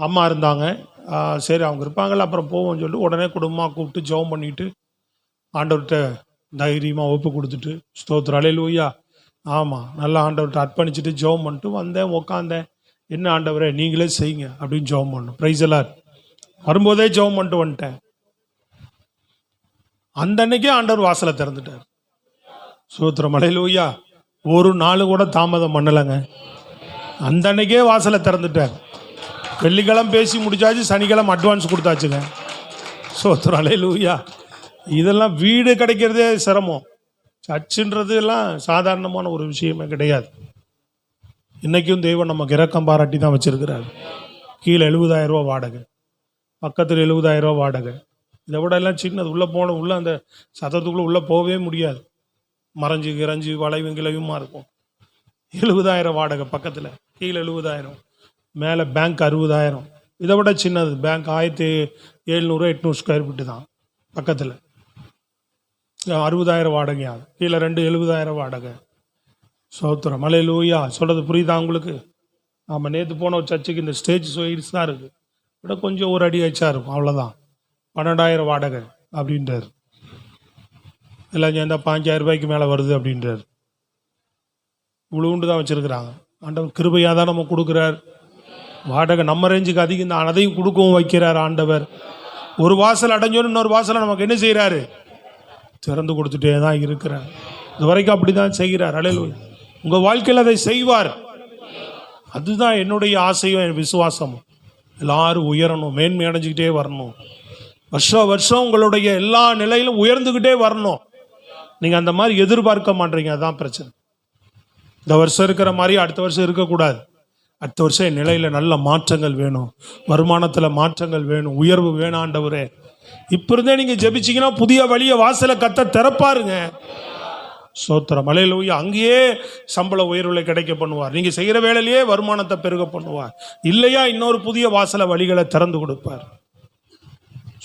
அம்மா இருந்தாங்க. சரி அவங்க இருப்பாங்கள்ல, அப்புறம் போவோம்னு சொல்லிட்டு உடனே குடும்பமாக கூப்பிட்டு ஜெபம் பண்ணிவிட்டு ஆண்டவர்கிட்ட தைரியமாக ஒப்பு கொடுத்துட்டு, ஸ்தோத்திரம் அல்லேலூயா. ஆமாம், நல்லா ஆண்டவர்கிட்ட அர்ப்பணிச்சுட்டு ஜெபம் பண்ணிட்டு வந்தேன், உக்காந்தேன். என்ன ஆண்டவரே நீங்களே செய்யுங்க அப்படின்னு ஜெபம் பண்ணணும். பிரைஸ் எல்லாம் வரும்போதே ஜெபம் பண்ணிட்டு வந்துட்டேன். அந்த அன்னைக்கே ஆண்டவர் வாசலை திறந்துட்டார். ஸ்தோத்திரம் அல்லேலூயா. ஒரு நாள் கூட தாமதம் பண்ணலைங்க. அந்த அன்னைக்கே வாசலை திறந்துட்டார். வெள்ளிக்கிழமை பேசி முடிச்சாச்சு, சனிக்கிழமை அட்வான்ஸ் கொடுத்தாச்சுங்க. ஸ்தோத்திரம் அல்லேலூயா. இதெல்லாம் வீடு கிடைக்கிறதே சிரமம். சர்ச்சுன்றது எல்லாம் சாதாரணமான ஒரு விஷயமே கிடையாது. இன்றைக்கும் தெய்வம் நமக்கு இரக்கம் பாராட்டி தான் வச்சுருக்கிறார். கீழே 70,000 ரூபா வாடகை, பக்கத்தில் 70,000 ரூபா வாடகை. இதை விட எல்லாம் சின்னது. உள்ளே உள்ளே அந்த சத்தத்துக்குள்ளே உள்ளே போகவே முடியாது. மறைஞ்சு கிரஞ்சு வளைவும் கிளைவுமா இருக்கும். 70,000 வாடகை பக்கத்தில், கீழே 70,000, மேலே பேங்க் 60,000. இதை விட சின்னது பேங்க் 1700-800 ஸ்கொயர் ஃபீட்டு தான். பக்கத்தில் 60,000 வாடகையா, கீழே 2 70,000 வாடகை. சோத்திரம் அல்லேலூயா. சொல்கிறது புரியுதா உங்களுக்கு? ஆமாம், நேற்று போன ஒரு சர்ச்சுக்கு இந்த ஸ்டேஜ் சைட்ஸ் தான் இருக்குது, விட கொஞ்சம் ஒரு அடி ஆச்சா இருக்கும், அவ்வளோதான். 12,000 வாடகை அப்படின்றார். எல்லாம் சேர்ந்தா 5,000 ரூபாய்க்கு மேலே வருது அப்படின்றார். இவ்வளோ உண்டு தான் வச்சுருக்குறாங்க. ஆண்டவர் கிருபையாக தான் நம்ம கொடுக்குறார். வாடகை நம்ம ரேஞ்சுக்கு அதிகம் தான், அதையும் கொடுக்கவும் வைக்கிறார் ஆண்டவர். ஒரு வாசல் அடைஞ்சோன்னு இன்னொரு வாசலை நமக்கு என்ன செய்கிறாரு? திறந்து கொடுத்துட்டே தான் இருக்கிறார். இது வரைக்கும் அப்படி தான் செய்கிறார். அல்லேலூயா. உங்கள் வாழ்க்கையில் அதை செய்வார். அதுதான் என்னுடைய ஆசையும் என் விசுவாசமும். எல்லாரும் உயரணும், மேன்மை அடைஞ்சிக்கிட்டே வரணும். வருஷம் வருஷம் உங்களுடைய எல்லா நிலையிலும் உயர்ந்துக்கிட்டே வரணும். நீங்கள் அந்த மாதிரி எதிர்பார்க்க மாட்டீங்க, அதுதான் பிரச்சனை. இந்த வருஷம் இருக்கிற மாதிரி அடுத்த வருஷம் இருக்கக்கூடாது. அடுத்த வருஷம் என் நிலையில் நல்ல மாற்றங்கள் வேணும், வருமானத்தில் மாற்றங்கள் வேணும், உயர்வு வேணும். ஆண்டவரே இப்போ இருந்தே நீங்கள் ஜெபிச்சிங்கன்னா புதிய வழியை வாசலை கத்த திறப்பாருங்க. ஸ்தோத்திரம் அல்லேலூயா. அங்கேயே சம்பள உயர்வுகளை கிடைக்க பண்ணுவார். நீங்கள் செய்கிற வேலையிலேயே வருமானத்தை பெருக பண்ணுவார். இல்லையா இன்னொரு புதிய வாசலை வழிகளை திறந்து கொடுப்பார்.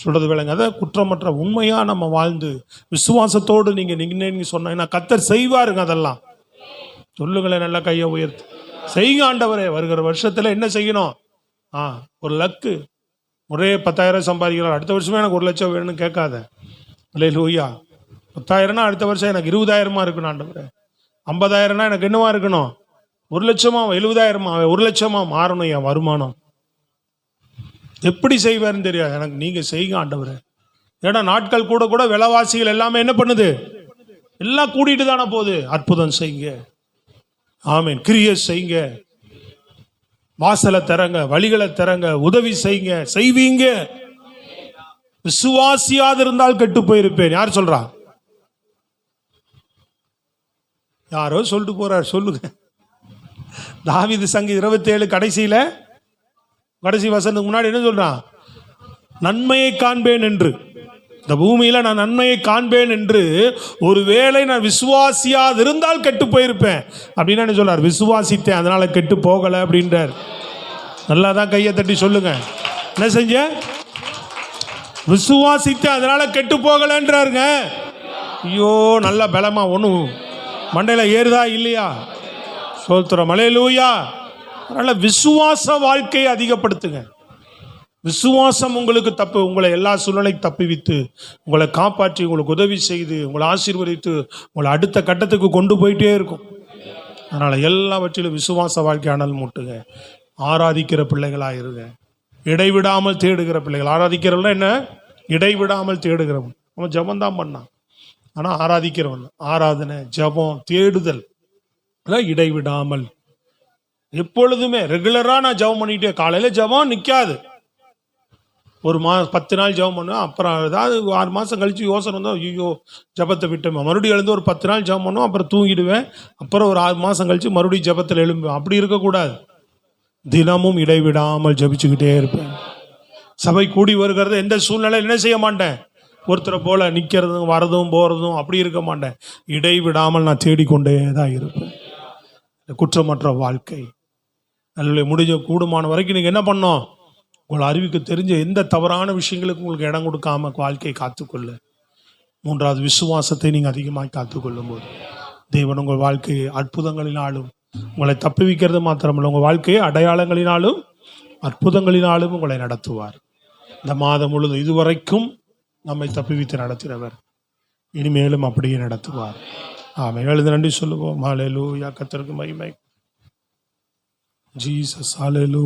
சொல்கிறது விளங்க. அதை குற்றமற்ற உண்மையாக நம்ம வாழ்ந்து விசுவாசத்தோடு நீங்கள் சொன்னீங்கன்னா கர்த்தர் செய்வாருங்க. அதெல்லாம் சொல்லுங்களேன், நல்லா கையை உயர்த்து செய்யுங்க. ஆண்டவரே வருகிற வருஷத்தில் என்ன செய்யணும்? ஒரு லக்கு ஒரே 10,000 சம்பாதிக்கிறார், அடுத்த வருஷமே எனக்கு 1,00,000 வேணும்னு கேட்காத. அல்லேலூயா. 10,000னா அடுத்த வருஷம் எனக்கு 20,000 இருக்கணும் ஆண்டவரே. 50,000னா எனக்கு என்னவா இருக்கணும்? 1,00,000, 70,000, 1,00,000 மாறணும் என் வருமானம். எப்படி செய்வாருன்னு தெரியாது எனக்கு. நீங்க செய்யுங்க ஆண்டவரே. ஏன்னா நாட்கள் கூட கூட விலைவாசிகள் எல்லாமே என்ன பண்ணுது? எல்லாம் கூட்டிட்டு தானே போகுது. அற்புதம் செய்யுங்க. ஆமீன். கிரியை செய்யுங்க. வாசலை திறங்க, வழிகளை திறங்க, உதவி செய்யுங்க, செய்வீங்க. விசுவாசியாது இருந்தால் கெட்டு போயிருப்பேன். யார் சொல்றா? யாரோ சொல்லிட்டு போறார். சொல்லுங்க. தாவீது சங்கீதம் 27 கடைசி வசனத்துக்கு முன்னாடி என்ன சொல்றான்? நன்மையை காண்பேன் என்று, இந்த பூமியில நான் நன்மையை காண்பேன் என்று ஒருவேளை நான் விசுவாசியாது இருந்தால் கெட்டு போயிருப்பேன் அப்படின்னு என்ன சொல்றார்? விசுவாசித்தேன் அதனால கெட்டு போகல அப்படின்றார். நல்லா தான் கையை தட்டி சொல்லுங்க. என்ன செஞ்ச? விசுவாசித்தேன் அதனால கெட்டு போகலன்றாருங்க. ஐயோ, நல்ல பலமா ஒன்றும் மண்டையில ஏறுதா இல்லையா? சோத்திரம். அல்லேலூயா. அதனால விசுவாச வாழ்க்கையை அதிகப்படுத்துங்க. விசுவாசம் உங்களுக்கு உங்களை எல்லா சூழ்நிலையும் தப்புவித்து உங்களை காப்பாற்றி உங்களுக்கு உதவி செய்து உங்களை ஆசீர்வதித்து உங்களை அடுத்த கட்டத்துக்கு கொண்டு போயிட்டே இருக்கும். அதனால எல்லாவற்றிலும் விசுவாச வாழ்க்கை அனல் மூட்டுங்க. ஆராதிக்கிற பிள்ளைகளாக இருங்க. இடைவிடாமல் தேடுகிற பிள்ளைகள். ஆராதிக்கிறவன் என்ன? இடைவிடாமல் தேடுகிறவன். அவன் ஜபம் தான் பண்ணான், ஆனால் ஆராதிக்கிறவன். ஆராதனை, ஜபம், தேடுதல், இடைவிடாமல் எப்பொழுதுமே ரெகுலராக நான் ஜபம் பண்ணிட்டே. காலையில் ஜபம் நிற்காது. ஒரு 10 நாள் ஜபம் பண்ணுவேன். அப்புறம் ஏதாவது 6 மாதம் கழிச்சு யோசனை வந்தால் ஐயோ ஜபத்தை விட்டேன், மறுபடியும் எழுந்து ஒரு 10 நாள் ஜபம் பண்ணுவேன். அப்புறம் தூங்கிடுவேன். அப்புறம் ஒரு 6 மாதம் கழிச்சு மறுபடியும் ஜபத்தில் எழும்புவேன். அப்படி இருக்கக்கூடாது. தினமும் இடைவிடாமல் ஜபிச்சுக்கிட்டே இருப்பேன். சபை கூடி வருகிறது எந்த சூழ்நிலை என்ன செய்ய மாட்டேன்? ஒருத்தரை போல நிற்கிறதும் வரதும் போகிறதும் அப்படி இருக்க மாட்டேன். இடைவிடாமல் நான் தேடிக்கொண்டே தான் இருப்பேன். குற்றமற்ற வாழ்க்கை. நல்ல முடிஞ்ச கூடுமான வரைக்கும் நீங்கள் என்ன பண்ணோம்? உங்களை அறிவுக்கு தெரிஞ்ச எந்த தவறான விஷயங்களுக்கு உங்களுக்கு இடம் கொடுக்காம வாழ்க்கையை காத்துக்கொள்ள. 3வது விசுவாசத்தை நீங்கள் அதிகமாக காத்துக்கொள்ளும் போது தேவன் உங்கள் வாழ்க்கையை அற்புதங்களினாலும் உங்களை தப்புவிக்கிறது மாத்திரமல்ல, உங்கள் வாழ்க்கையை அடையாளங்களினாலும் அற்புதங்களினாலும் உங்களை நடத்துவார். இந்த மாதம் முழுதும் இதுவரைக்கும் நம்மை தப்புவித்து நடத்தினவர் இனிமேலும் அப்படியே நடத்துவார். ஆமென். எழுந்து நன்றி சொல்லுவோம். ஹல்லேலூயா. கர்த்தருக்கு மகிமை. ஜீசஸ். ஹல்லேலூயா.